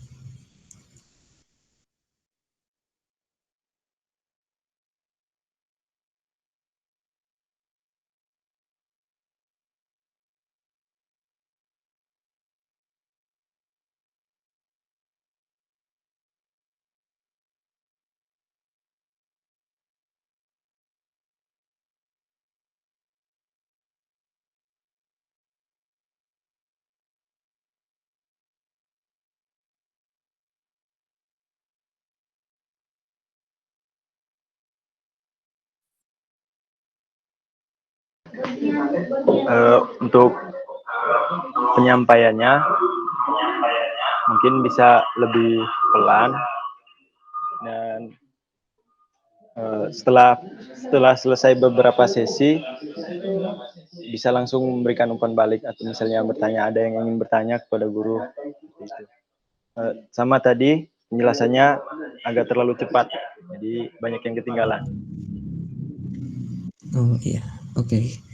Untuk penyampaiannya mungkin bisa lebih pelan, dan setelah selesai beberapa sesi bisa langsung memberikan umpan balik, atau misalnya bertanya, ada yang ingin bertanya kepada guru. Sama tadi penjelasannya agak terlalu cepat, jadi banyak yang ketinggalan. Oh iya, oke.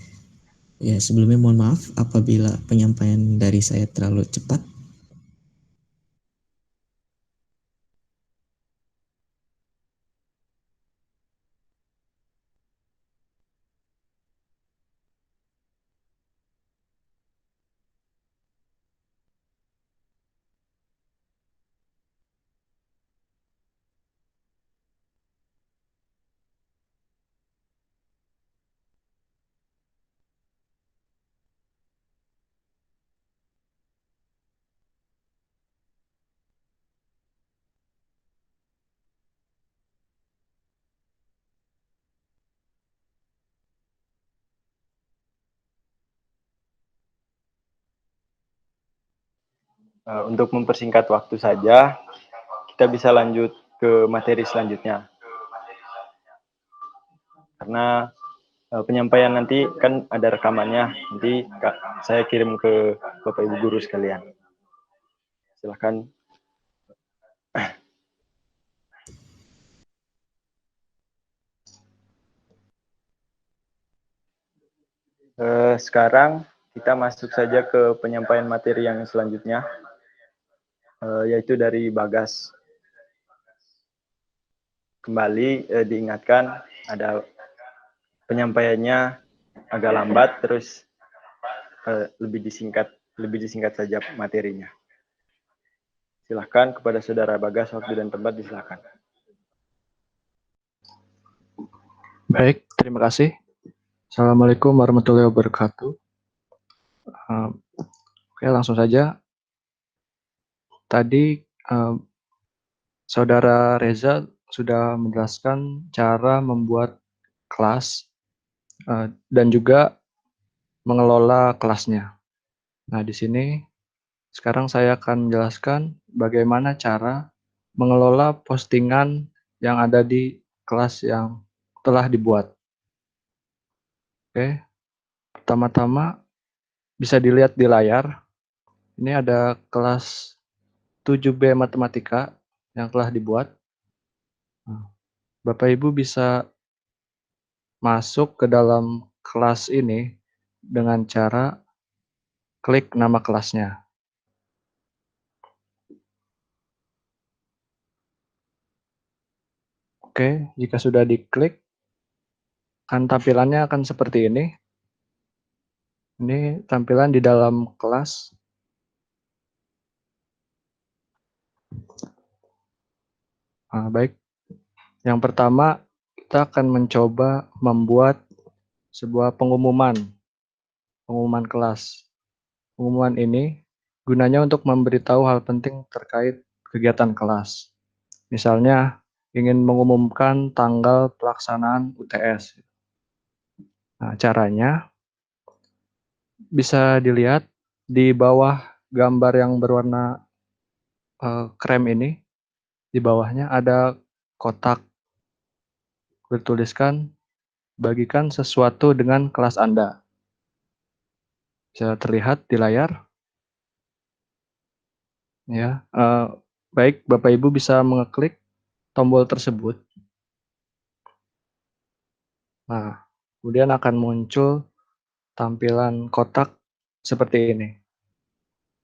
Ya, sebelumnya mohon maaf apabila penyampaian dari saya terlalu cepat. Untuk mempersingkat waktu saja, kita bisa lanjut ke materi selanjutnya. Karena penyampaian nanti kan ada rekamannya, nanti saya kirim ke Bapak Ibu guru sekalian. Silakan. Sekarang kita masuk saja ke penyampaian materi yang selanjutnya, yaitu dari Bagas. Kembali diingatkan, ada penyampaiannya agak lambat, terus lebih disingkat saja materinya. Silahkan kepada Saudara Bagas, waktu dan tempat disilahkan. Baik, terima kasih. Assalamualaikum warahmatullahi wabarakatuh. Oke, langsung saja. Tadi Saudara Reza sudah menjelaskan cara membuat kelas dan juga mengelola kelasnya. Nah, di sini sekarang saya akan menjelaskan bagaimana cara mengelola postingan yang ada di kelas yang telah dibuat. Oke, Pertama-tama bisa dilihat di layar. Ini ada kelas 7B Matematika yang telah dibuat. Bapak Ibu bisa masuk ke dalam kelas ini dengan cara klik nama kelasnya. Oke, jika sudah diklik, tampilannya akan seperti ini. Ini tampilan di dalam kelas. Baik, yang pertama kita akan mencoba membuat sebuah pengumuman kelas. Pengumuman ini gunanya untuk memberitahu hal penting terkait kegiatan kelas. Misalnya, ingin mengumumkan tanggal pelaksanaan UTS. Nah, caranya bisa dilihat di bawah gambar yang berwarna krem ini. Di bawahnya ada kotak bertuliskan bagikan sesuatu dengan kelas Anda. Bisa terlihat di layar. Ya, baik, Bapak Ibu bisa mengeklik tombol tersebut. Nah, kemudian akan muncul tampilan kotak seperti ini.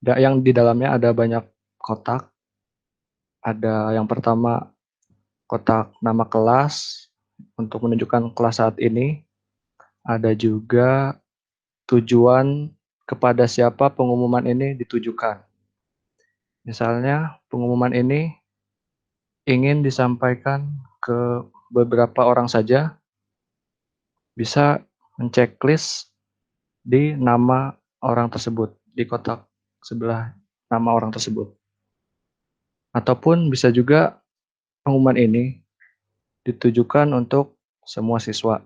Yang di dalamnya ada banyak kotak. Ada yang pertama kotak nama kelas untuk menunjukkan kelas saat ini. Ada juga tujuan kepada siapa pengumuman ini ditujukan. Misalnya pengumuman ini ingin disampaikan ke beberapa orang saja, bisa menceklis di nama orang tersebut, di kotak sebelah nama orang tersebut. Ataupun bisa juga pengumuman ini ditujukan untuk semua siswa.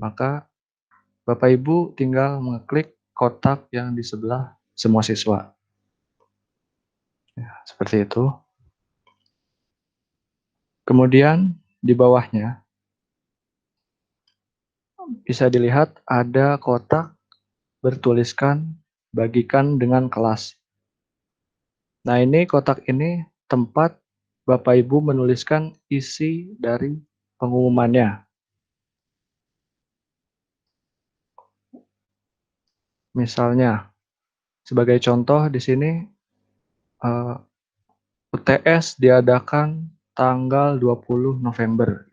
Maka Bapak Ibu tinggal mengeklik kotak yang di sebelah semua siswa. Ya, seperti itu. Kemudian di bawahnya bisa dilihat ada kotak bertuliskan bagikan dengan kelas. Nah, ini kotak ini tempat Bapak Ibu menuliskan isi dari pengumumannya. Misalnya, sebagai contoh di sini UTS diadakan tanggal 20 November.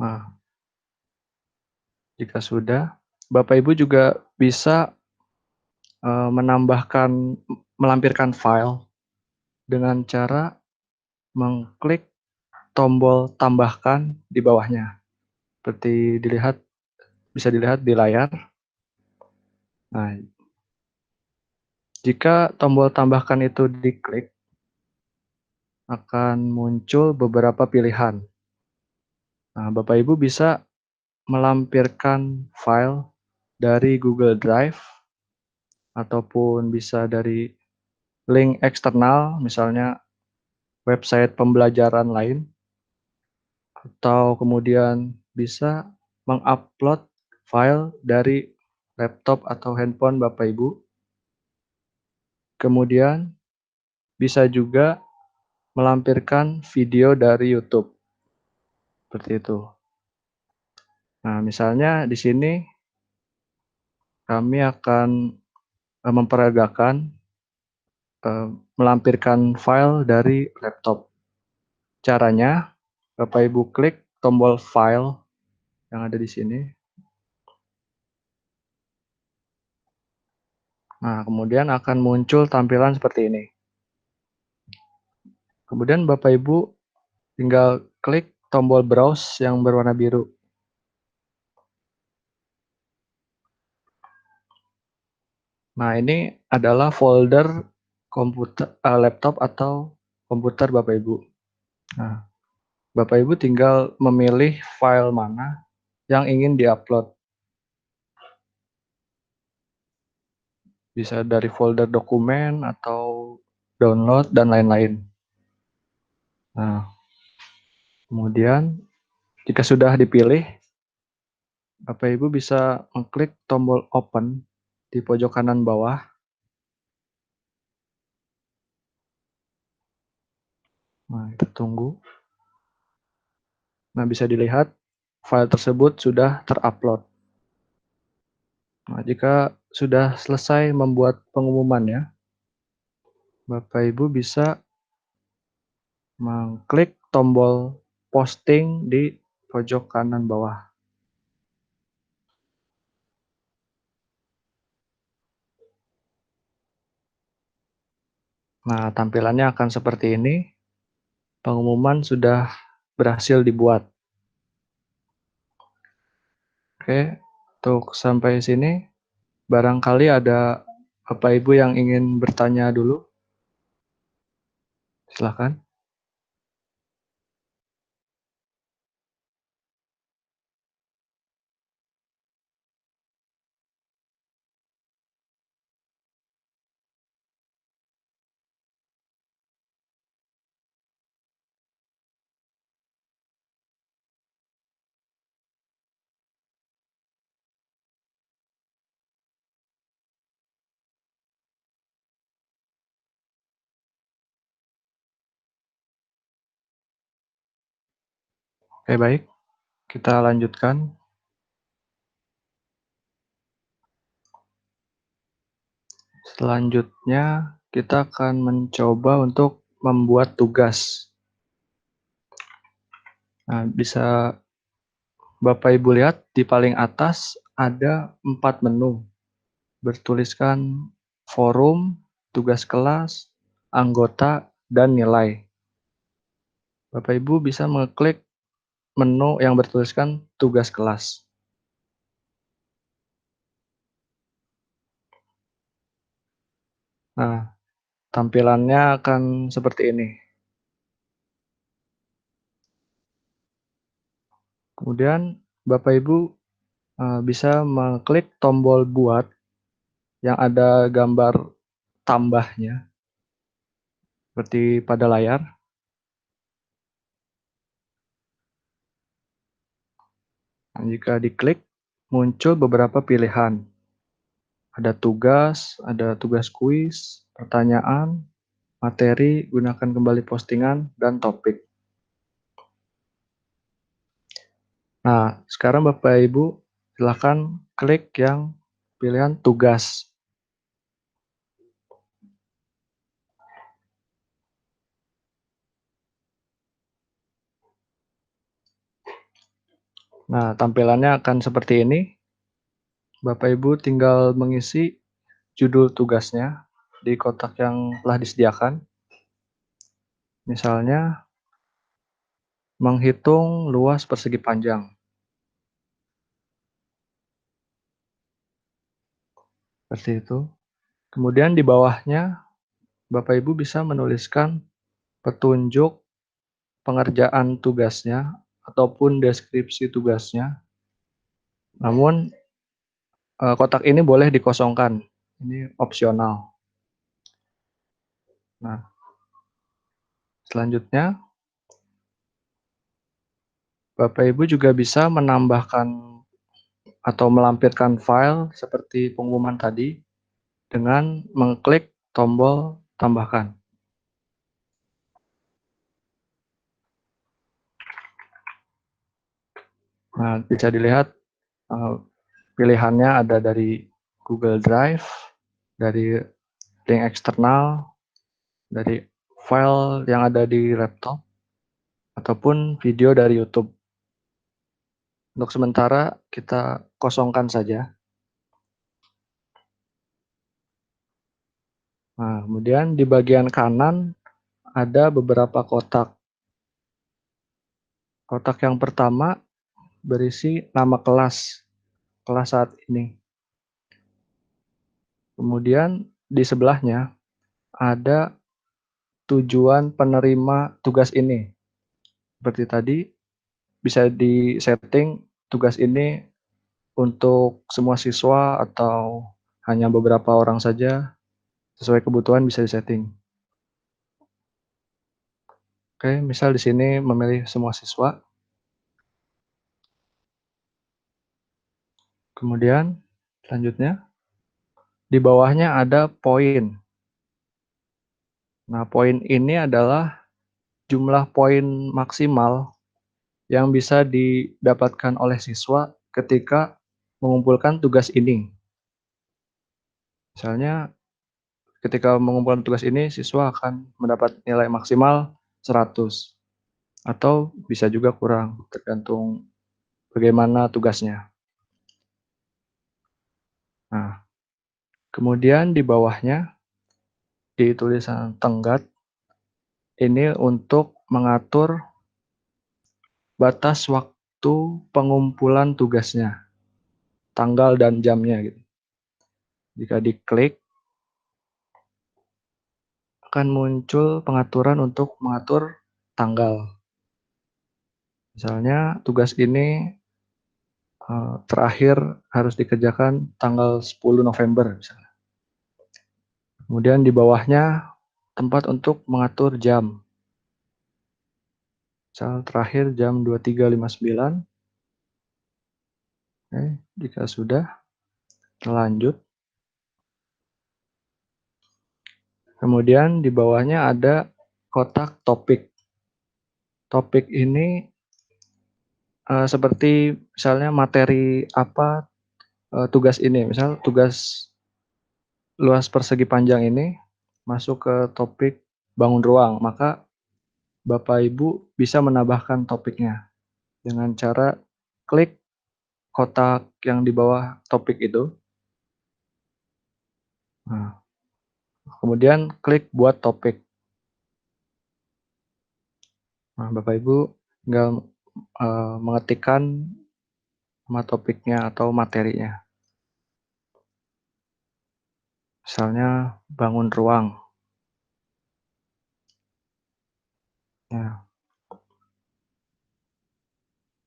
Nah, jika sudah, Bapak Ibu juga bisa melampirkan file dengan cara mengklik tombol tambahkan di bawahnya. Seperti bisa dilihat di layar. Nah, jika tombol tambahkan itu diklik, akan muncul beberapa pilihan. Nah, Bapak Ibu bisa melampirkan file dari Google Drive, ataupun bisa dari link eksternal, misalnya website pembelajaran lain, atau kemudian bisa mengupload file dari laptop atau handphone Bapak Ibu. Kemudian bisa juga melampirkan video dari YouTube. Seperti itu. Nah, misalnya di sini kami akan memperagakan melampirkan file dari laptop. Caranya, Bapak Ibu klik tombol file yang ada di sini. Nah, kemudian akan muncul tampilan seperti ini. Kemudian Bapak Ibu tinggal klik tombol browse yang berwarna biru. Nah, ini adalah folder komputer, laptop atau komputer Bapak Ibu. Nah, Bapak Ibu tinggal memilih file mana yang ingin diupload. Bisa dari folder dokumen atau download dan lain-lain. Nah, Kemudian jika sudah dipilih, Bapak Ibu bisa mengklik tombol open di pojok kanan bawah. Nah, kita tunggu. Nah, bisa dilihat file tersebut sudah terupload. Nah, jika sudah selesai membuat pengumuman ya, Bapak Ibu bisa mengklik tombol posting di pojok kanan bawah. Nah, tampilannya akan seperti ini. Pengumuman sudah berhasil dibuat. Oke, untuk sampai sini, barangkali ada Bapak Ibu yang ingin bertanya dulu. Silakan. Oke, baik. Kita lanjutkan. Selanjutnya, kita akan mencoba untuk membuat tugas. Nah, bisa Bapak Ibu lihat di paling atas ada 4 menu. Bertuliskan forum, tugas kelas, anggota, dan nilai. Bapak Ibu bisa mengklik menu yang bertuliskan tugas kelas. Nah, tampilannya akan seperti ini. Kemudian Bapak Ibu bisa mengklik tombol buat yang ada gambar tambahnya seperti pada layar. Nah, jika diklik, muncul beberapa pilihan. Ada tugas kuis, pertanyaan, materi, gunakan kembali postingan, dan topik. Nah, sekarang Bapak Ibu silakan klik yang pilihan tugas. Nah, tampilannya akan seperti ini. Bapak Ibu tinggal mengisi judul tugasnya di kotak yang telah disediakan. Misalnya, menghitung luas persegi panjang. Seperti itu. Kemudian di bawahnya, Bapak Ibu bisa menuliskan petunjuk pengerjaan tugasnya ataupun deskripsi tugasnya. Namun, kotak ini boleh dikosongkan. Ini opsional. Nah, selanjutnya, Bapak Ibu juga bisa menambahkan atau melampirkan file seperti pengumuman tadi dengan mengklik tombol tambahkan. Nah, bisa dilihat pilihannya ada dari Google Drive, dari link eksternal, dari file yang ada di laptop, ataupun video dari YouTube. Untuk sementara kita kosongkan saja. Nah, kemudian di bagian kanan ada beberapa kotak. Kotak yang pertama berisi nama kelas saat ini. Kemudian di sebelahnya ada tujuan penerima tugas ini. Seperti tadi, bisa disetting tugas ini untuk semua siswa atau hanya beberapa orang saja. Sesuai kebutuhan bisa disetting. Oke, misal di sini memilih semua siswa. Kemudian selanjutnya di bawahnya ada poin. Nah, poin ini adalah jumlah poin maksimal yang bisa didapatkan oleh siswa ketika mengumpulkan tugas ini. Misalnya ketika mengumpulkan tugas ini, siswa akan mendapat nilai maksimal 100. Atau bisa juga kurang, tergantung bagaimana tugasnya. Nah, kemudian di bawahnya, di tulisan tenggat, ini untuk mengatur batas waktu pengumpulan tugasnya, tanggal dan jamnya. Gitu. Jika diklik, akan muncul pengaturan untuk mengatur tanggal. Misalnya tugas ini terakhir harus dikerjakan tanggal 10 November misalnya. Kemudian di bawahnya tempat untuk mengatur jam. Misal terakhir jam 23.59. Oke, jika sudah, lanjut. Kemudian di bawahnya ada kotak topik. Topik ini seperti misalnya materi apa tugas ini. Misal tugas luas persegi panjang ini masuk ke topik bangun ruang. Maka Bapak Ibu bisa menambahkan topiknya dengan cara klik kotak yang di bawah topik itu. Nah, kemudian klik buat topik. Nah, Bapak Ibu tinggal mengetikkan nama topiknya atau materinya. Misalnya bangun ruang. Ya.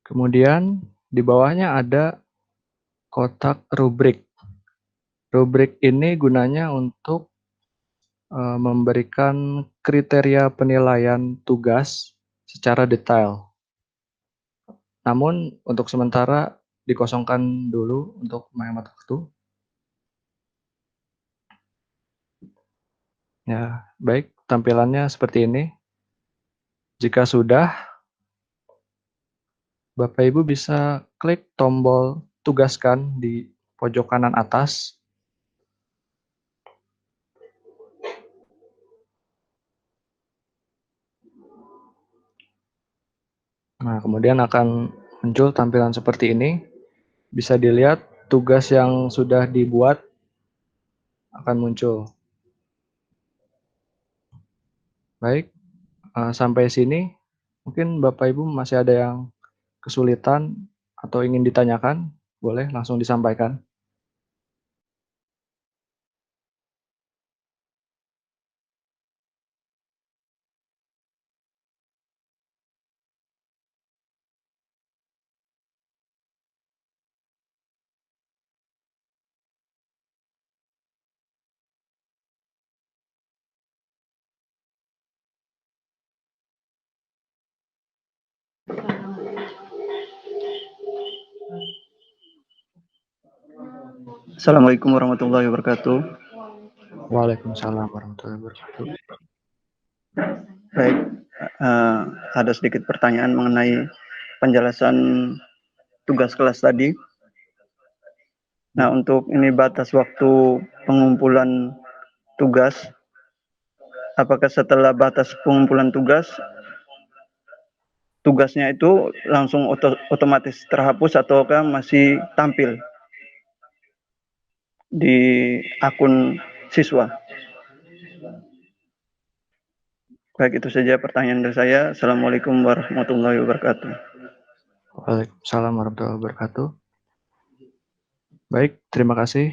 Kemudian di bawahnya ada kotak rubrik. Rubrik ini gunanya untuk memberikan kriteria penilaian tugas secara detail. Namun untuk sementara dikosongkan dulu untuk menghemat waktu. Ya, baik, tampilannya seperti ini. Jika sudah, Bapak Ibu bisa klik tombol tugaskan di pojok kanan atas. Nah, kemudian akan muncul tampilan seperti ini. Bisa dilihat tugas yang sudah dibuat akan muncul. Baik, sampai sini mungkin Bapak Ibu masih ada yang kesulitan atau ingin ditanyakan, boleh langsung disampaikan. Assalamualaikum warahmatullahi wabarakatuh. Waalaikumsalam warahmatullahi wabarakatuh. Baik, ada sedikit pertanyaan mengenai penjelasan tugas kelas tadi. Nah, untuk ini batas waktu pengumpulan tugas, apakah setelah batas pengumpulan tugas, tugasnya itu langsung otomatis terhapus ataukah masih tampil di akun siswa? Baik, itu saja pertanyaan dari saya. Assalamualaikum warahmatullahi wabarakatuh. Waalaikumsalam warahmatullahi wabarakatuh. Baik, terima kasih.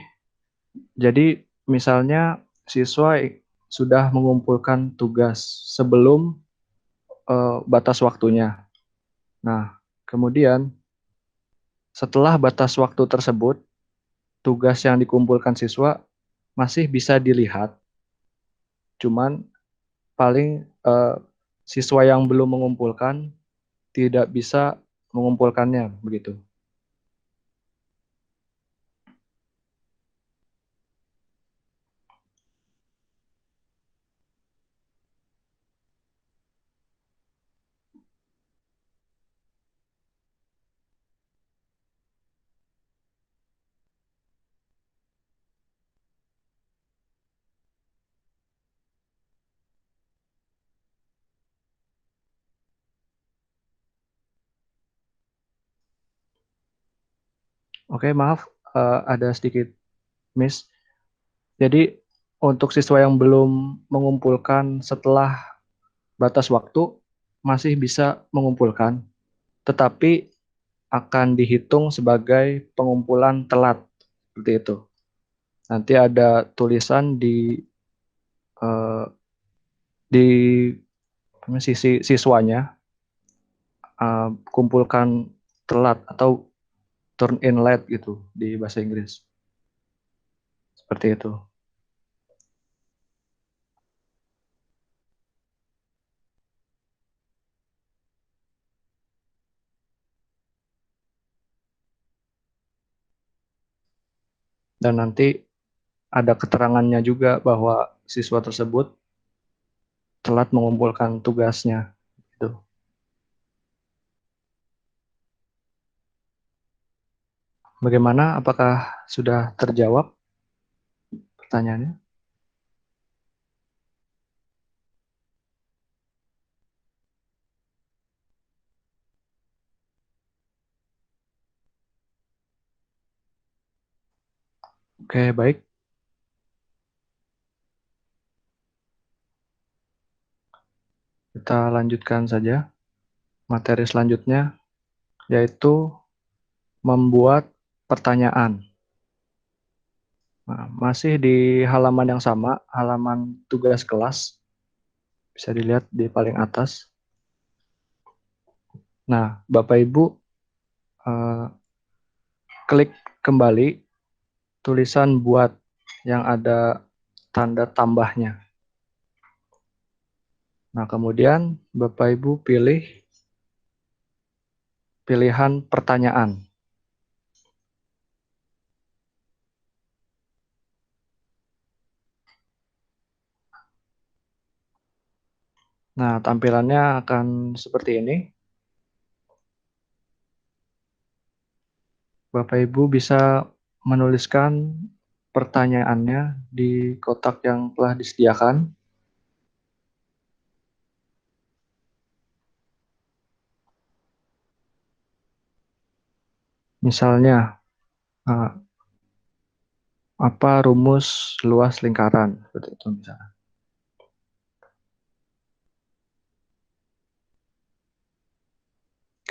Jadi, misalnya siswa sudah mengumpulkan tugas sebelum batas waktunya. Nah, kemudian setelah batas waktu tersebut, tugas yang dikumpulkan siswa masih bisa dilihat. Cuman paling siswa yang belum mengumpulkan tidak bisa mengumpulkannya, begitu. Oke, maaf, ada sedikit miss. Jadi untuk siswa yang belum mengumpulkan setelah batas waktu masih bisa mengumpulkan, tetapi akan dihitung sebagai pengumpulan telat, seperti itu. Nanti ada tulisan di sisi siswanya, kumpulkan telat atau turn in late gitu di bahasa Inggris. Seperti itu. Dan nanti ada keterangannya juga bahwa siswa tersebut telat mengumpulkan tugasnya. Gitu. Bagaimana? Apakah sudah terjawab pertanyaannya? Oke, baik. Kita lanjutkan saja. Materi selanjutnya yaitu membuat pertanyaan. Nah, masih di halaman yang sama, halaman tugas kelas. Bisa dilihat di paling atas. Nah, Bapak Ibu klik kembali tulisan buat yang ada tanda tambahnya. Nah, kemudian Bapak Ibu pilih pilihan pertanyaan. Nah, tampilannya akan seperti ini. Bapak Ibu bisa menuliskan pertanyaannya di kotak yang telah disediakan. Misalnya, apa rumus luas lingkaran? Seperti itu misalnya.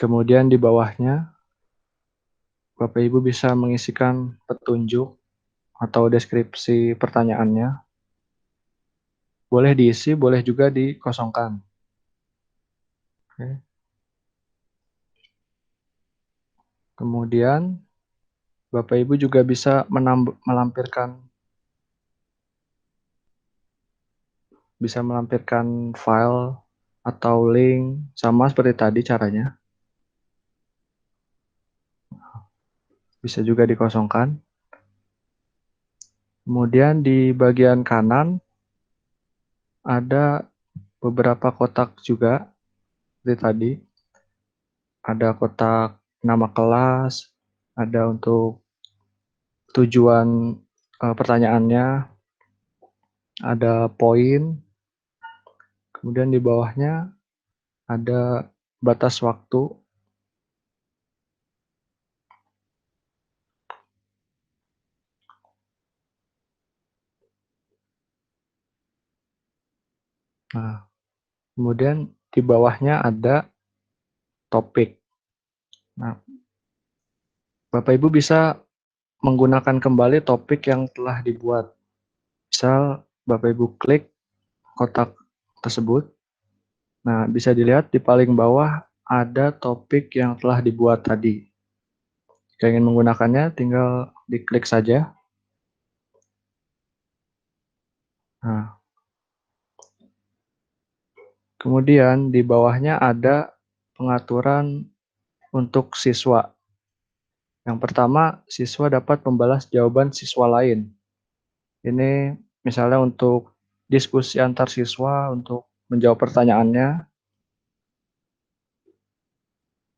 Kemudian di bawahnya, Bapak Ibu bisa mengisikan petunjuk atau deskripsi pertanyaannya. Boleh diisi, boleh juga dikosongkan. Oke. Kemudian, Bapak Ibu juga bisa melampirkan file atau link, sama seperti tadi caranya. Bisa juga dikosongkan. Kemudian di bagian kanan ada beberapa kotak juga, seperti tadi. Ada kotak nama kelas, ada untuk tujuan pertanyaannya, ada poin, kemudian di bawahnya ada batas waktu. Nah, kemudian di bawahnya ada topik. Nah, Bapak Ibu bisa menggunakan kembali topik yang telah dibuat. Misal Bapak Ibu klik kotak tersebut. Nah, bisa dilihat di paling bawah ada topik yang telah dibuat tadi. Jika ingin menggunakannya, tinggal diklik saja. Nah, Kemudian di bawahnya ada pengaturan untuk siswa. Yang pertama, siswa dapat membalas jawaban siswa lain. Ini misalnya untuk diskusi antar siswa, untuk menjawab pertanyaannya.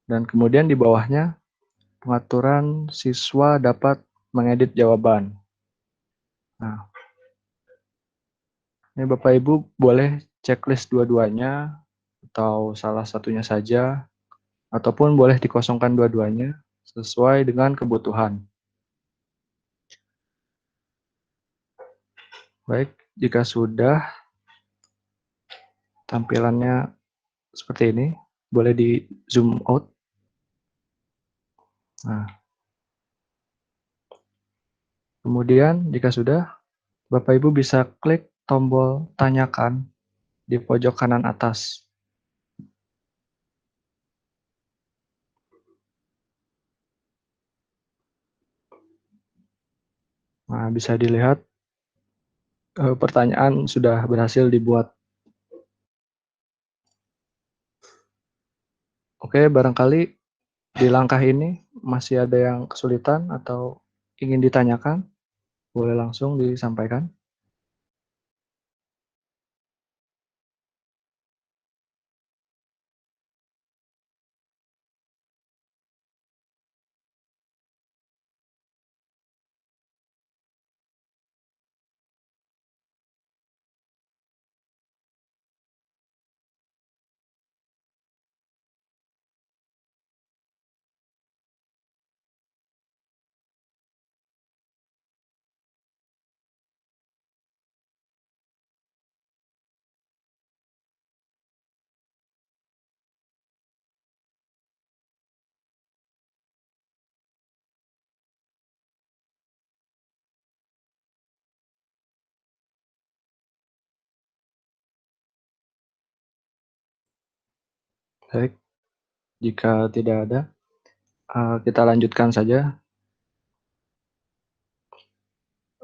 Dan kemudian di bawahnya, pengaturan siswa dapat mengedit jawaban. Nah, ini Bapak Ibu boleh checklist dua-duanya, atau salah satunya saja, ataupun boleh dikosongkan dua-duanya, sesuai dengan kebutuhan. Baik, jika sudah, tampilannya seperti ini, boleh di zoom out. Nah, kemudian jika sudah, Bapak Ibu bisa klik tombol tanyakan di pojok kanan atas. Nah, bisa dilihat pertanyaan sudah berhasil dibuat. Oke, barangkali di langkah ini masih ada yang kesulitan atau ingin ditanyakan, boleh langsung disampaikan. Baik, jika tidak ada, kita lanjutkan saja.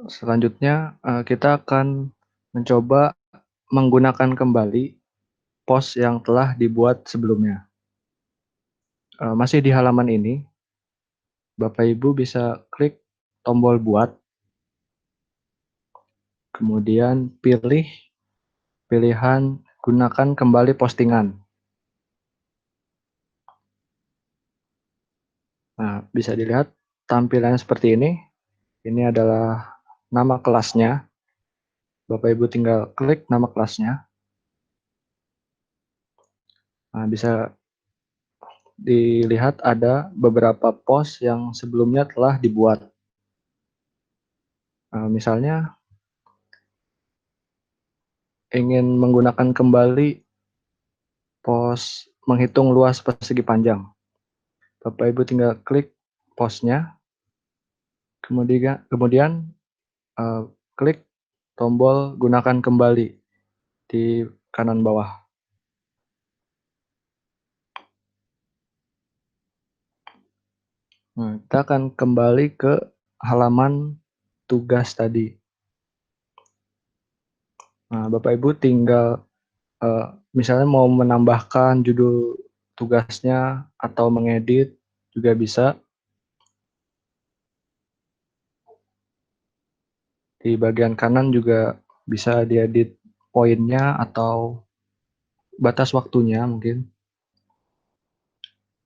Selanjutnya, kita akan mencoba menggunakan kembali pos yang telah dibuat sebelumnya. Masih di halaman ini, Bapak Ibu bisa klik tombol buat, kemudian pilih pilihan gunakan kembali postingan. Nah, bisa dilihat tampilannya seperti ini. Ini adalah nama kelasnya. Bapak Ibu tinggal klik nama kelasnya. Nah, bisa dilihat ada beberapa pos yang sebelumnya telah dibuat. Misalnya ingin menggunakan kembali pos menghitung luas persegi panjang. Bapak Ibu tinggal klik posnya, kemudian klik tombol gunakan kembali di kanan bawah. Nah, kita akan kembali ke halaman tugas tadi. Nah, Bapak Ibu tinggal misalnya mau menambahkan judul tugasnya atau mengedit juga bisa. Di bagian kanan juga bisa diedit poinnya atau batas waktunya mungkin.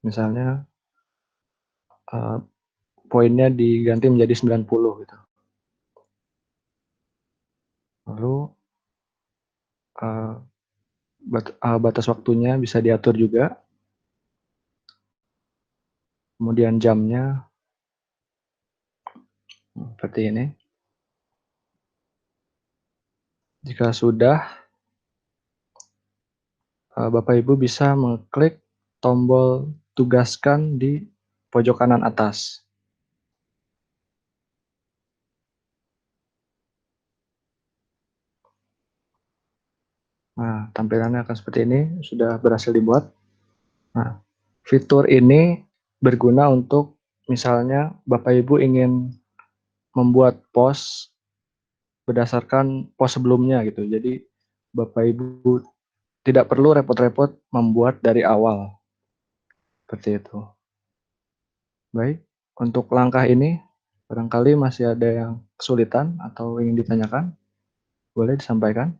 Misalnya poinnya diganti menjadi 90 gitu. Lalu batas waktunya bisa diatur juga. Kemudian jamnya seperti ini. Jika sudah, Bapak Ibu bisa mengklik tombol tugaskan di pojok kanan atas. Nah, tampilannya akan seperti ini, sudah berhasil dibuat. Nah, fitur ini berguna untuk misalnya Bapak Ibu ingin membuat pos berdasarkan pos sebelumnya gitu. Jadi Bapak Ibu tidak perlu repot-repot membuat dari awal. Seperti itu. Baik, untuk langkah ini barangkali masih ada yang kesulitan atau ingin ditanyakan, boleh disampaikan.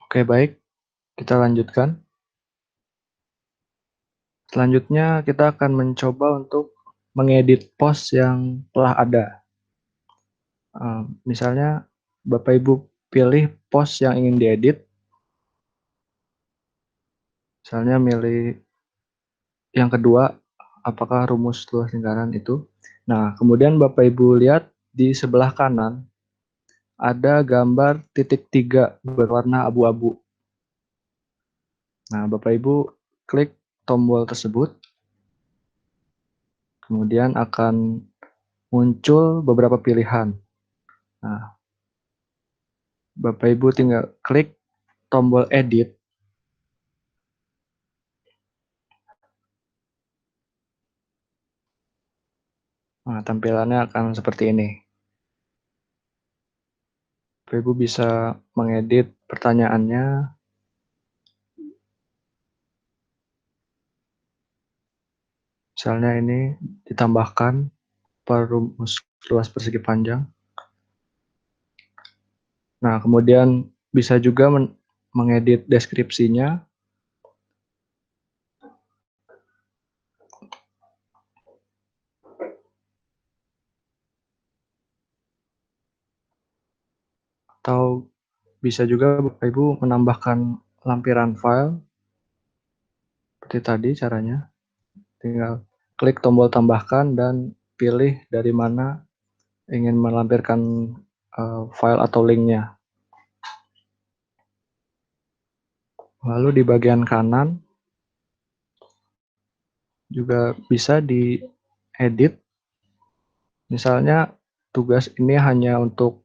Oke, baik. Kita lanjutkan. Selanjutnya kita akan mencoba untuk mengedit post yang telah ada. Misalnya Bapak Ibu pilih post yang ingin diedit. Misalnya milih yang kedua, apakah rumus luas lingkaran itu. Nah, kemudian Bapak Ibu lihat di sebelah kanan ada gambar titik 3 berwarna abu-abu. Nah, Bapak Ibu klik tombol tersebut. Kemudian akan muncul beberapa pilihan. Nah, Bapak Ibu tinggal klik tombol edit. Nah, tampilannya akan seperti ini. Bapak Ibu bisa mengedit pertanyaannya. Misalnya ini ditambahkan per rumus luas persegi panjang. Nah, kemudian bisa juga mengedit deskripsinya. Atau bisa juga Bapak Ibu menambahkan lampiran file. Seperti tadi caranya. Tinggal klik tombol tambahkan dan pilih dari mana ingin melampirkan file atau linknya. Lalu di bagian kanan juga bisa diedit. Misalnya tugas ini hanya untuk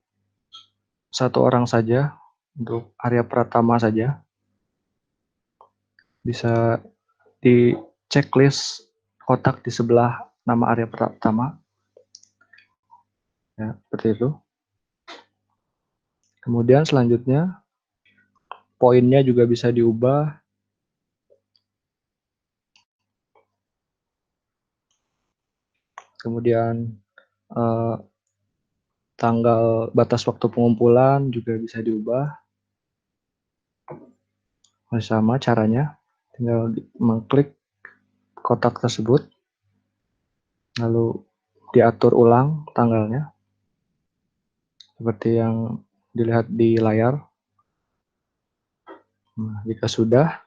satu orang saja, untuk Arya Pratama saja. Bisa di checklist kotak di sebelah nama Arya Pratama. Ya, seperti itu. Kemudian selanjutnya poinnya juga bisa diubah. Kemudian tanggal batas waktu pengumpulan juga bisa diubah. Sama caranya, tinggal mengklik kotak tersebut, lalu diatur ulang tanggalnya, seperti yang dilihat di layar. Nah, jika sudah,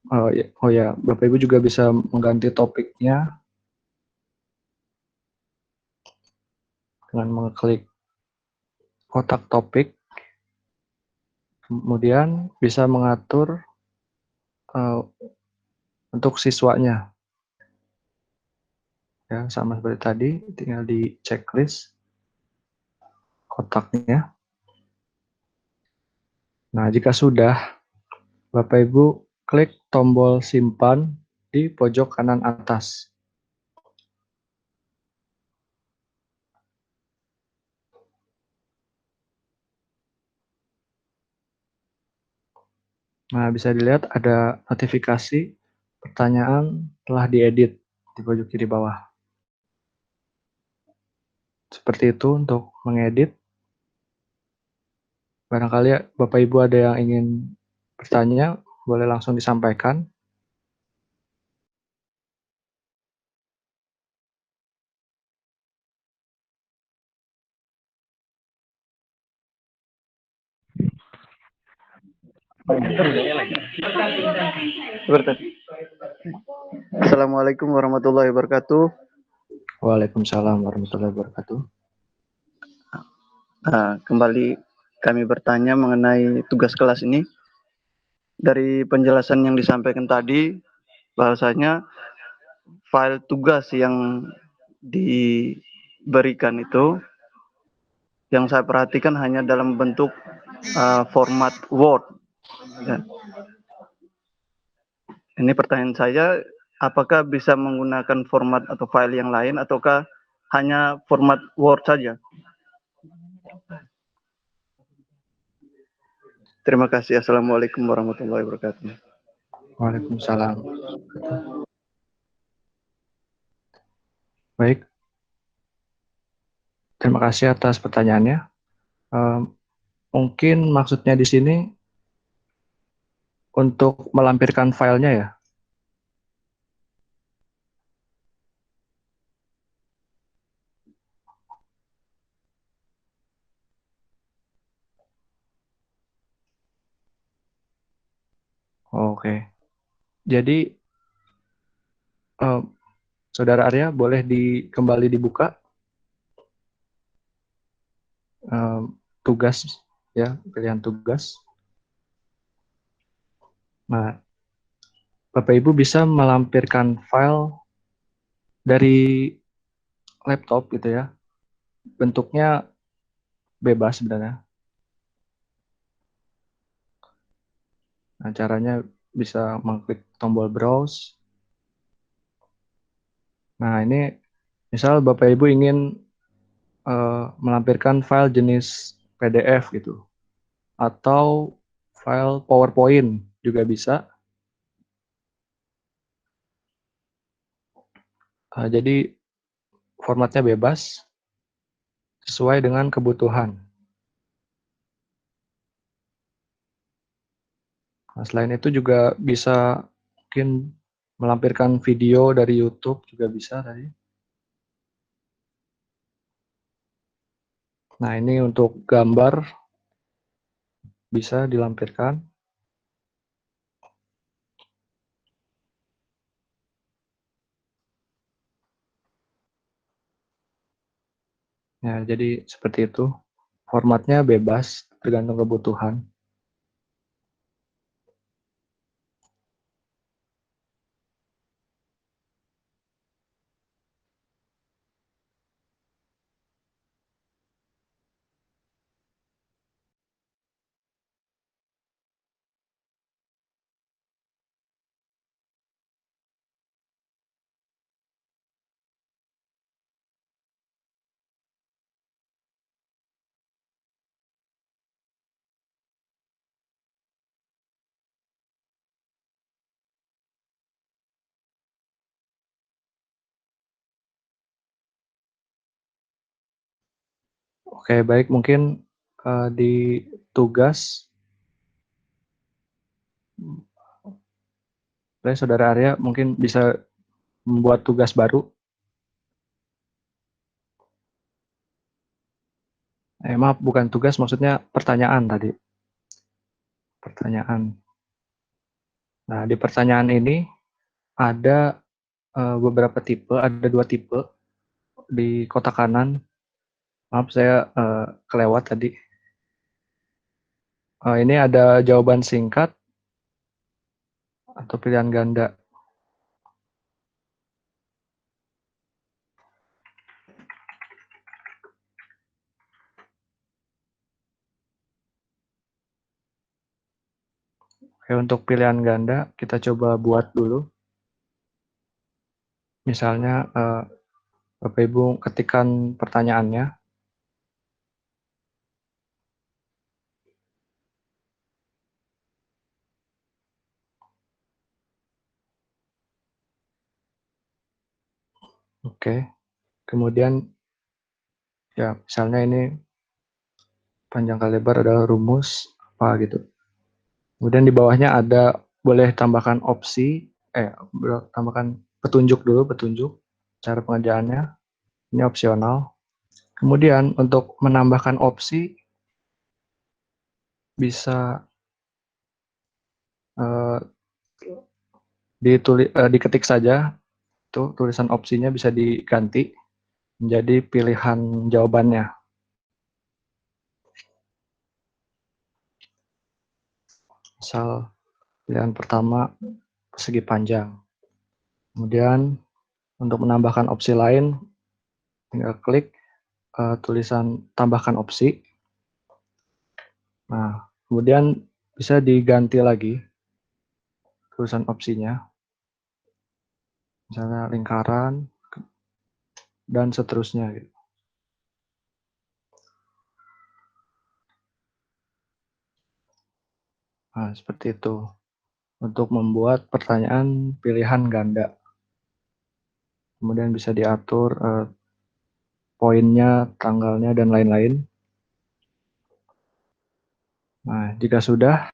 Bapak Ibu juga bisa mengganti topiknya dengan mengklik kotak topik, kemudian bisa mengatur untuk siswanya. Ya, sama seperti tadi, tinggal di checklist kotaknya. Nah, jika sudah, Bapak Ibu klik tombol simpan di pojok kanan atas. Nah, bisa dilihat ada notifikasi pertanyaan telah diedit di pojok kiri bawah. Seperti itu untuk mengedit. Barangkali Bapak Ibu ada yang ingin bertanya, boleh langsung disampaikan. Assalamualaikum warahmatullahi wabarakatuh. Waalaikumsalam warahmatullahi wabarakatuh. Kembali kami bertanya mengenai tugas kelas ini. Dari penjelasan yang disampaikan tadi, bahwasanya file tugas yang diberikan itu, yang saya perhatikan hanya dalam bentuk format Word. Ya. Ini pertanyaan saya, apakah bisa menggunakan format atau file yang lain, ataukah hanya format Word saja? Terima kasih. Assalamualaikum warahmatullahi wabarakatuh. Waalaikumsalam. Baik. Terima kasih atas pertanyaannya. Mungkin maksudnya di sini untuk melampirkan filenya ya. Oke. Jadi Saudara Arya boleh kembali dibuka tugas ya, pilihan tugas. Nah, Bapak Ibu bisa melampirkan file dari laptop gitu ya. Bentuknya bebas sebenarnya. Nah, caranya bisa mengklik tombol browse. Nah, ini misal Bapak Ibu ingin melampirkan file jenis PDF gitu. Atau file PowerPoint juga bisa. Jadi formatnya bebas sesuai dengan kebutuhan. Nah, selain itu juga bisa mungkin melampirkan video dari YouTube juga bisa tadi. Nah, ini untuk gambar bisa dilampirkan. Ya, jadi seperti itu. Formatnya bebas tergantung kebutuhan. Oke, baik. Mungkin di tugas, Saudara Arya mungkin bisa membuat tugas baru. Maaf, bukan tugas, maksudnya pertanyaan tadi. Pertanyaan. Nah, di pertanyaan ini ada beberapa tipe, ada 2 tipe. Di kotak kanan, maaf saya kelewat tadi. Ini ada jawaban singkat atau pilihan ganda. Oke, untuk pilihan ganda kita coba buat dulu. Misalnya Bapak Ibu ketikkan pertanyaannya. Oke. Kemudian ya misalnya ini panjang kali lebar adalah rumus apa gitu. Kemudian di bawahnya ada boleh tambahkan opsi, tambahkan petunjuk dulu, petunjuk cara pengerjaannya. Ini opsional. Kemudian untuk menambahkan opsi bisa eh, diketik saja, tuh tulisan opsinya bisa diganti menjadi pilihan jawabannya. Misal pilihan pertama persegi panjang. Kemudian untuk menambahkan opsi lain, tinggal klik tulisan tambahkan opsi. Nah, kemudian bisa diganti lagi tulisan opsinya, misalnya lingkaran dan seterusnya. Gitu. Nah, seperti itu untuk membuat pertanyaan pilihan ganda. Kemudian bisa diatur poinnya, tanggalnya, dan lain-lain. Nah, jika sudah,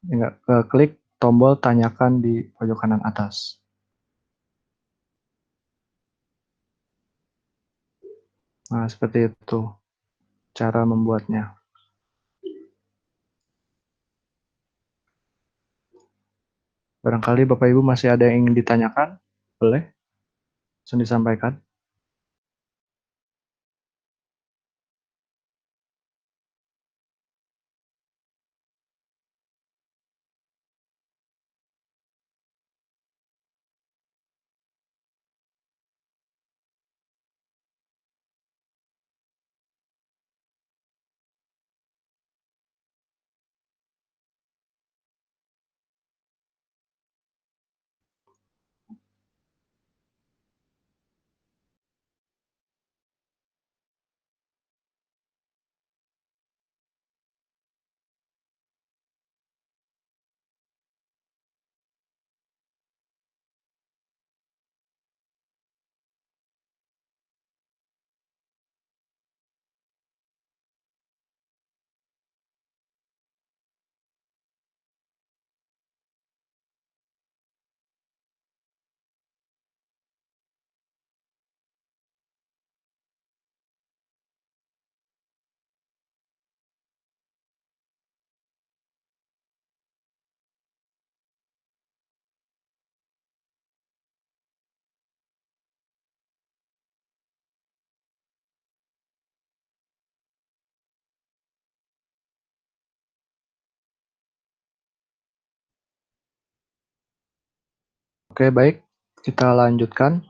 tinggal klik tombol tanyakan di pojok kanan atas. Nah, seperti itu cara membuatnya. Barangkali Bapak Ibu masih ada yang ingin ditanyakan? Boleh? Langsung disampaikan. Oke, baik. Kita lanjutkan.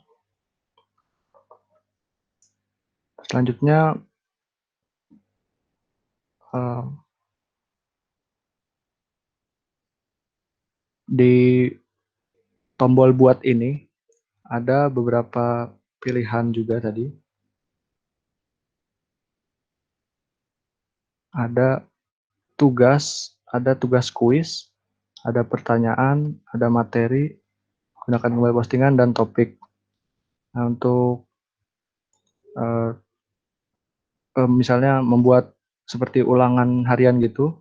Selanjutnya, di tombol buat ini ada beberapa pilihan juga tadi. Ada tugas kuis, ada pertanyaan, ada materi, gunakan kembali postingan, dan topik. Nah, untuk misalnya membuat seperti ulangan harian gitu,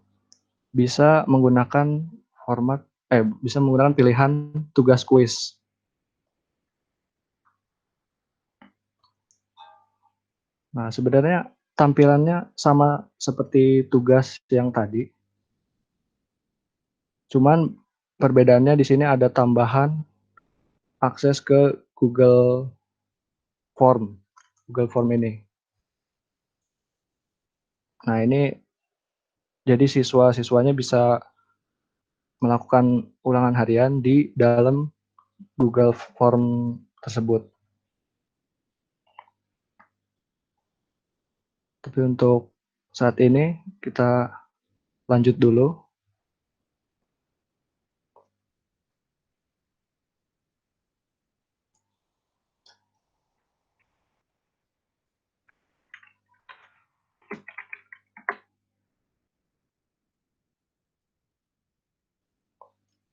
bisa menggunakan pilihan tugas kuis. Nah, sebenarnya tampilannya sama seperti tugas yang tadi. Cuman perbedaannya di sini ada tambahan akses ke Google Form ini. Nah, ini jadi siswa-siswanya bisa melakukan ulangan harian di dalam Google Form tersebut. Tapi untuk saat ini kita lanjut dulu.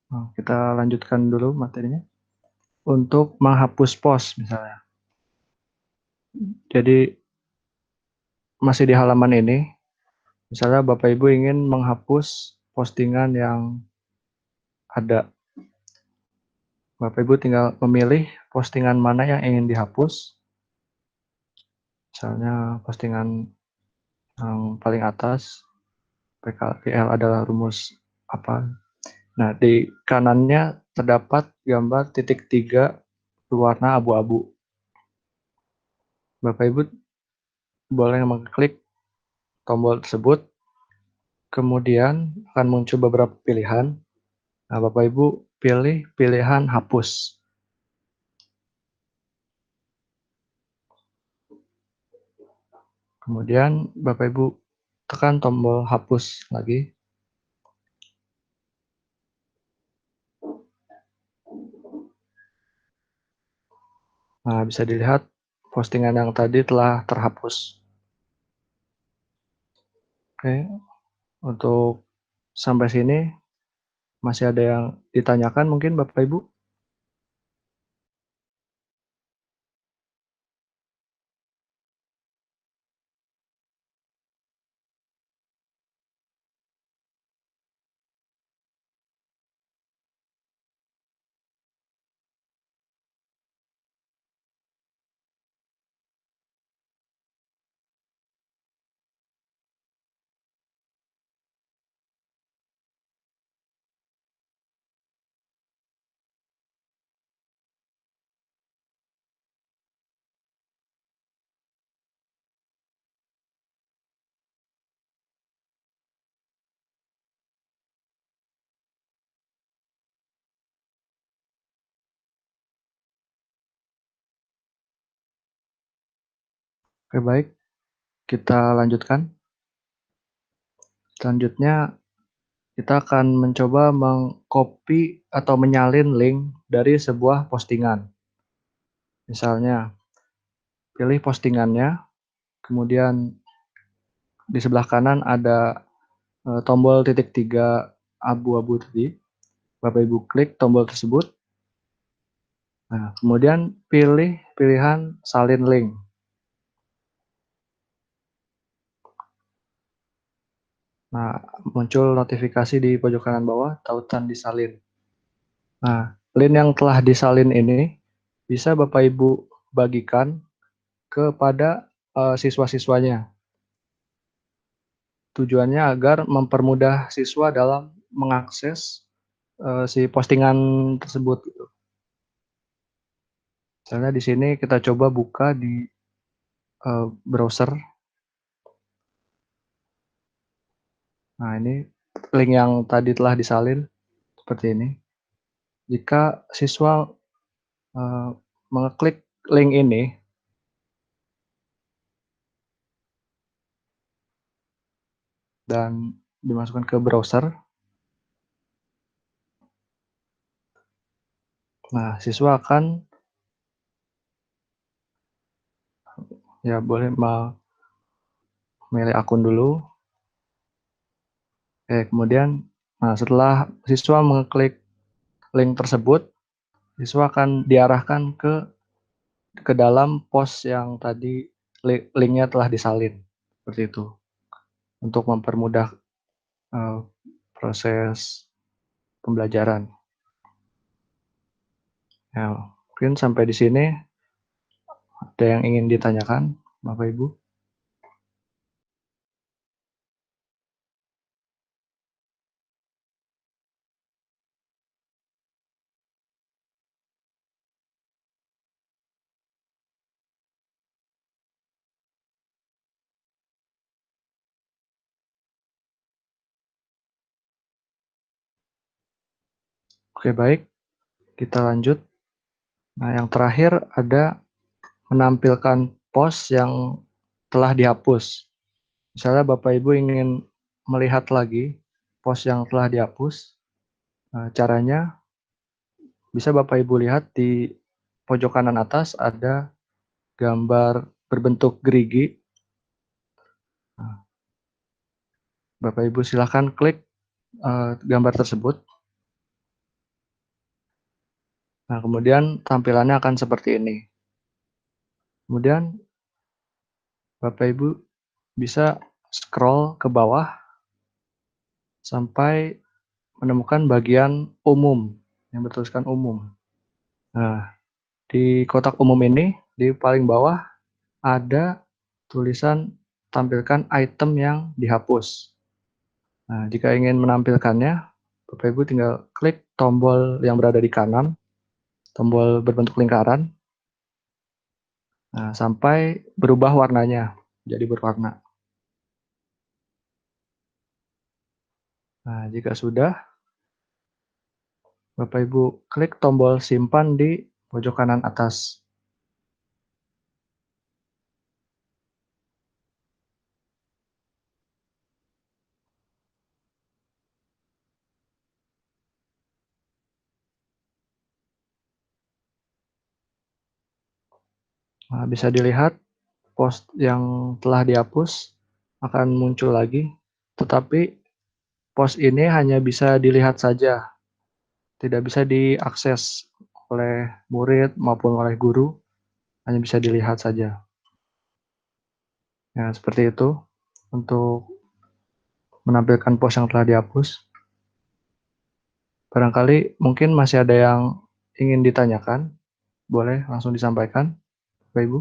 Nah, kita lanjutkan dulu materinya. Untuk menghapus post misalnya. Jadi masih di halaman ini, misalnya Bapak Ibu ingin menghapus postingan yang ada. Bapak Ibu tinggal memilih postingan mana yang ingin dihapus. Misalnya postingan yang paling atas, PKPL adalah rumus apa. Nah, di kanannya terdapat gambar titik 3 berwarna abu-abu. Bapak Ibu boleh mengklik tombol tersebut, kemudian akan muncul beberapa pilihan. Nah, Bapak Ibu pilih pilihan hapus. Kemudian Bapak Ibu tekan tombol hapus lagi. Nah, bisa dilihat postingan yang tadi telah terhapus. Oke, untuk sampai sini masih ada yang ditanyakan mungkin Bapak Ibu? Oke, baik. Kita lanjutkan. Selanjutnya, kita akan mencoba mengcopy atau menyalin link dari sebuah postingan. Misalnya, pilih postingannya, kemudian di sebelah kanan ada tombol titik 3 abu-abu tadi. Bapak Ibu klik tombol tersebut. Nah, kemudian pilih pilihan salin link. Nah, muncul notifikasi di pojok kanan bawah, tautan disalin. Nah, link yang telah disalin ini bisa Bapak Ibu bagikan kepada siswa-siswanya. Tujuannya agar mempermudah siswa dalam mengakses si postingan tersebut. Misalnya di sini kita coba buka di browser. Nah, ini link yang tadi telah disalin seperti ini. Jika siswa mengeklik link ini, dan dimasukkan ke browser, nah siswa akan ya boleh memilih akun dulu. Oke, kemudian nah setelah siswa mengeklik link tersebut, siswa akan diarahkan ke dalam post yang tadi linknya telah disalin, seperti itu, untuk mempermudah proses pembelajaran. Ya, mungkin sampai di sini ada yang ingin ditanyakan, Bapak Ibu? Oke, baik. Kita lanjut. Nah, yang terakhir ada menampilkan post yang telah dihapus. Misalnya Bapak Ibu ingin melihat lagi post yang telah dihapus. Nah, caranya bisa Bapak Ibu lihat di pojok kanan atas ada gambar berbentuk gerigi. Nah, Bapak Ibu silakan klik gambar tersebut. Nah, kemudian tampilannya akan seperti ini. Kemudian Bapak Ibu bisa scroll ke bawah sampai menemukan bagian umum yang bertuliskan umum. Nah, di kotak umum ini di paling bawah ada tulisan tampilkan item yang dihapus. Nah, jika ingin menampilkannya, Bapak Ibu tinggal klik tombol yang berada di kanan, tombol berbentuk lingkaran, nah, sampai berubah warnanya, jadi berwarna. Nah, jika sudah, Bapak Ibu klik tombol simpan di pojok kanan atas. Nah, bisa dilihat post yang telah dihapus akan muncul lagi, tetapi post ini hanya bisa dilihat saja, tidak bisa diakses oleh murid maupun oleh guru, hanya bisa dilihat saja. Ya, seperti itu untuk menampilkan post yang telah dihapus. Barangkali mungkin masih ada yang ingin ditanyakan, boleh langsung disampaikan, Bapak Ibu.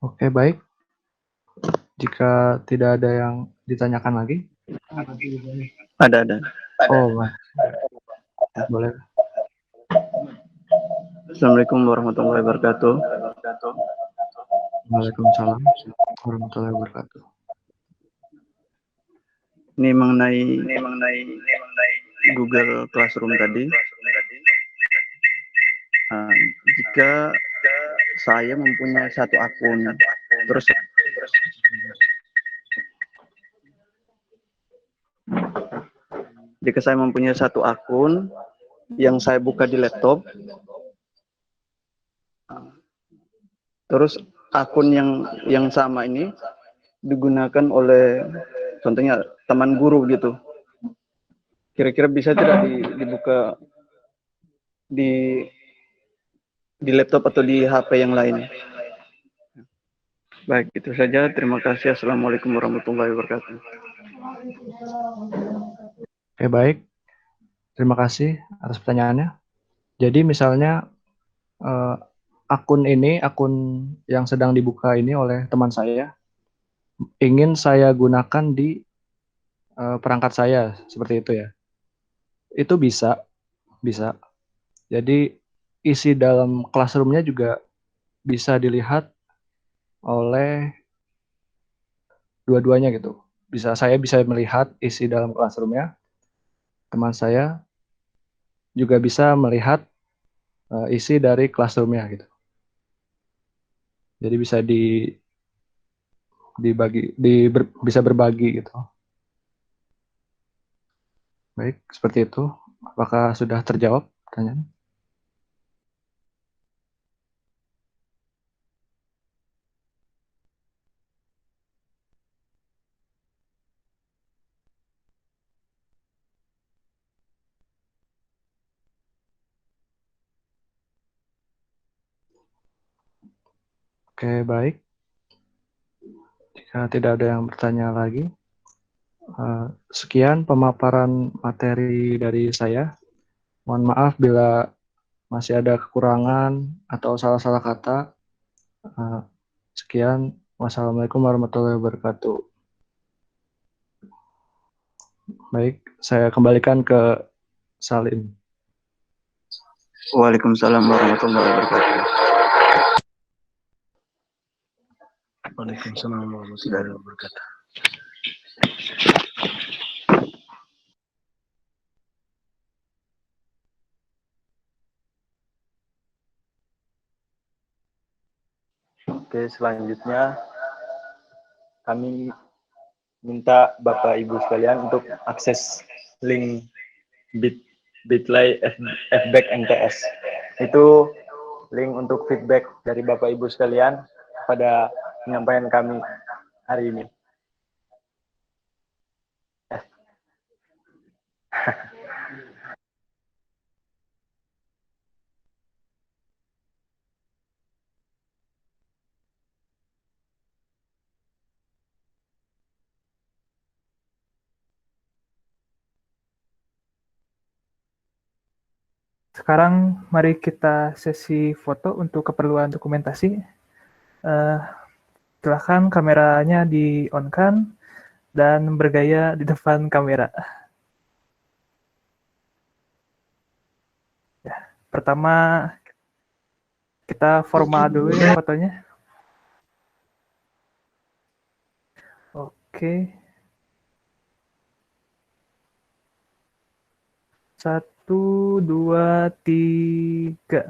Oke, baik. Jika tidak ada yang ditanyakan lagi. Ada. Oh, boleh. Assalamualaikum warahmatullahi wabarakatuh. Waalaikumsalam warahmatullahi wabarakatuh. Ini mengenai Google Classroom tadi. Jika saya mempunyai satu akun, terus jika saya mempunyai satu akun yang saya buka di laptop, terus akun yang sama ini digunakan oleh contohnya teman guru gitu. Kira-kira bisa tidak dibuka di laptop atau di HP yang lain? Baik, itu saja. Terima kasih. Assalamualaikum warahmatullahi wabarakatuh. Oke, baik. Terima kasih atas pertanyaannya. Jadi misalnya akun yang sedang dibuka ini oleh teman saya, ingin saya gunakan di perangkat saya, seperti itu ya. Itu bisa. Jadi isi dalam classroom-nya juga bisa dilihat oleh dua-duanya gitu. Saya bisa melihat isi dalam classroom-nya, teman saya juga bisa melihat isi dari classroom-nya gitu. Jadi bisa bisa berbagi gitu. Baik, seperti itu. Apakah sudah terjawab pertanyaan? Oke, baik. Jika tidak ada yang bertanya lagi, sekian pemaparan materi dari saya. Mohon maaf bila masih ada kekurangan atau salah-salah kata. Sekian. Wassalamualaikum warahmatullahi wabarakatuh. Baik, saya kembalikan ke Salim. Waalaikumsalam warahmatullahi wabarakatuh. Waalaikumsalam warahmatullahi wabarakatuh. Oke, selanjutnya kami minta Bapak Ibu sekalian untuk akses link bit.ly fback MTS. Itu link untuk feedback dari Bapak Ibu sekalian pada penyampaian kami hari ini. Sekarang mari kita sesi foto untuk keperluan dokumentasi. Silakan kameranya di-on-kan dan bergaya di depan kamera. Ya, pertama kita formal dulu ya fotonya. Oke. 1, 2, 3.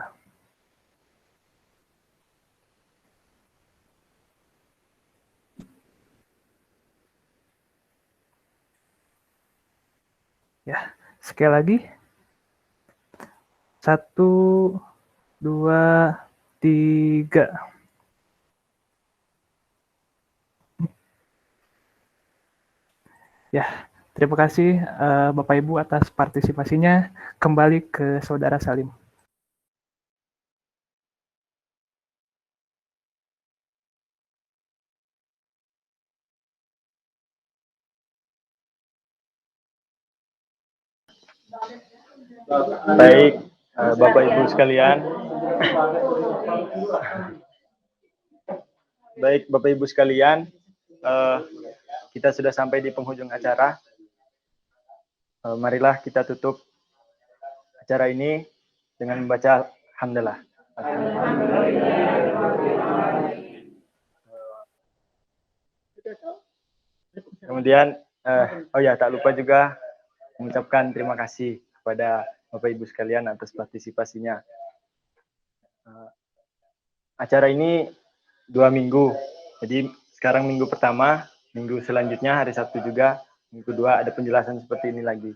Ya, sekali lagi. 1, 2, 3. Ya, terima kasih Bapak Ibu atas partisipasinya. Kembali ke Saudara Salim. Baik, Bapak Ibu sekalian. Baik, Bapak Ibu sekalian, kita sudah sampai di penghujung acara. Marilah kita tutup acara ini dengan membaca hamdalah. Kemudian, oh ya, tak lupa juga mengucapkan terima kasih kepada Bapak Ibu sekalian atas partisipasinya. Acara ini 2 minggu, jadi sekarang minggu pertama, minggu selanjutnya hari Sabtu juga, minggu kedua ada penjelasan seperti ini lagi.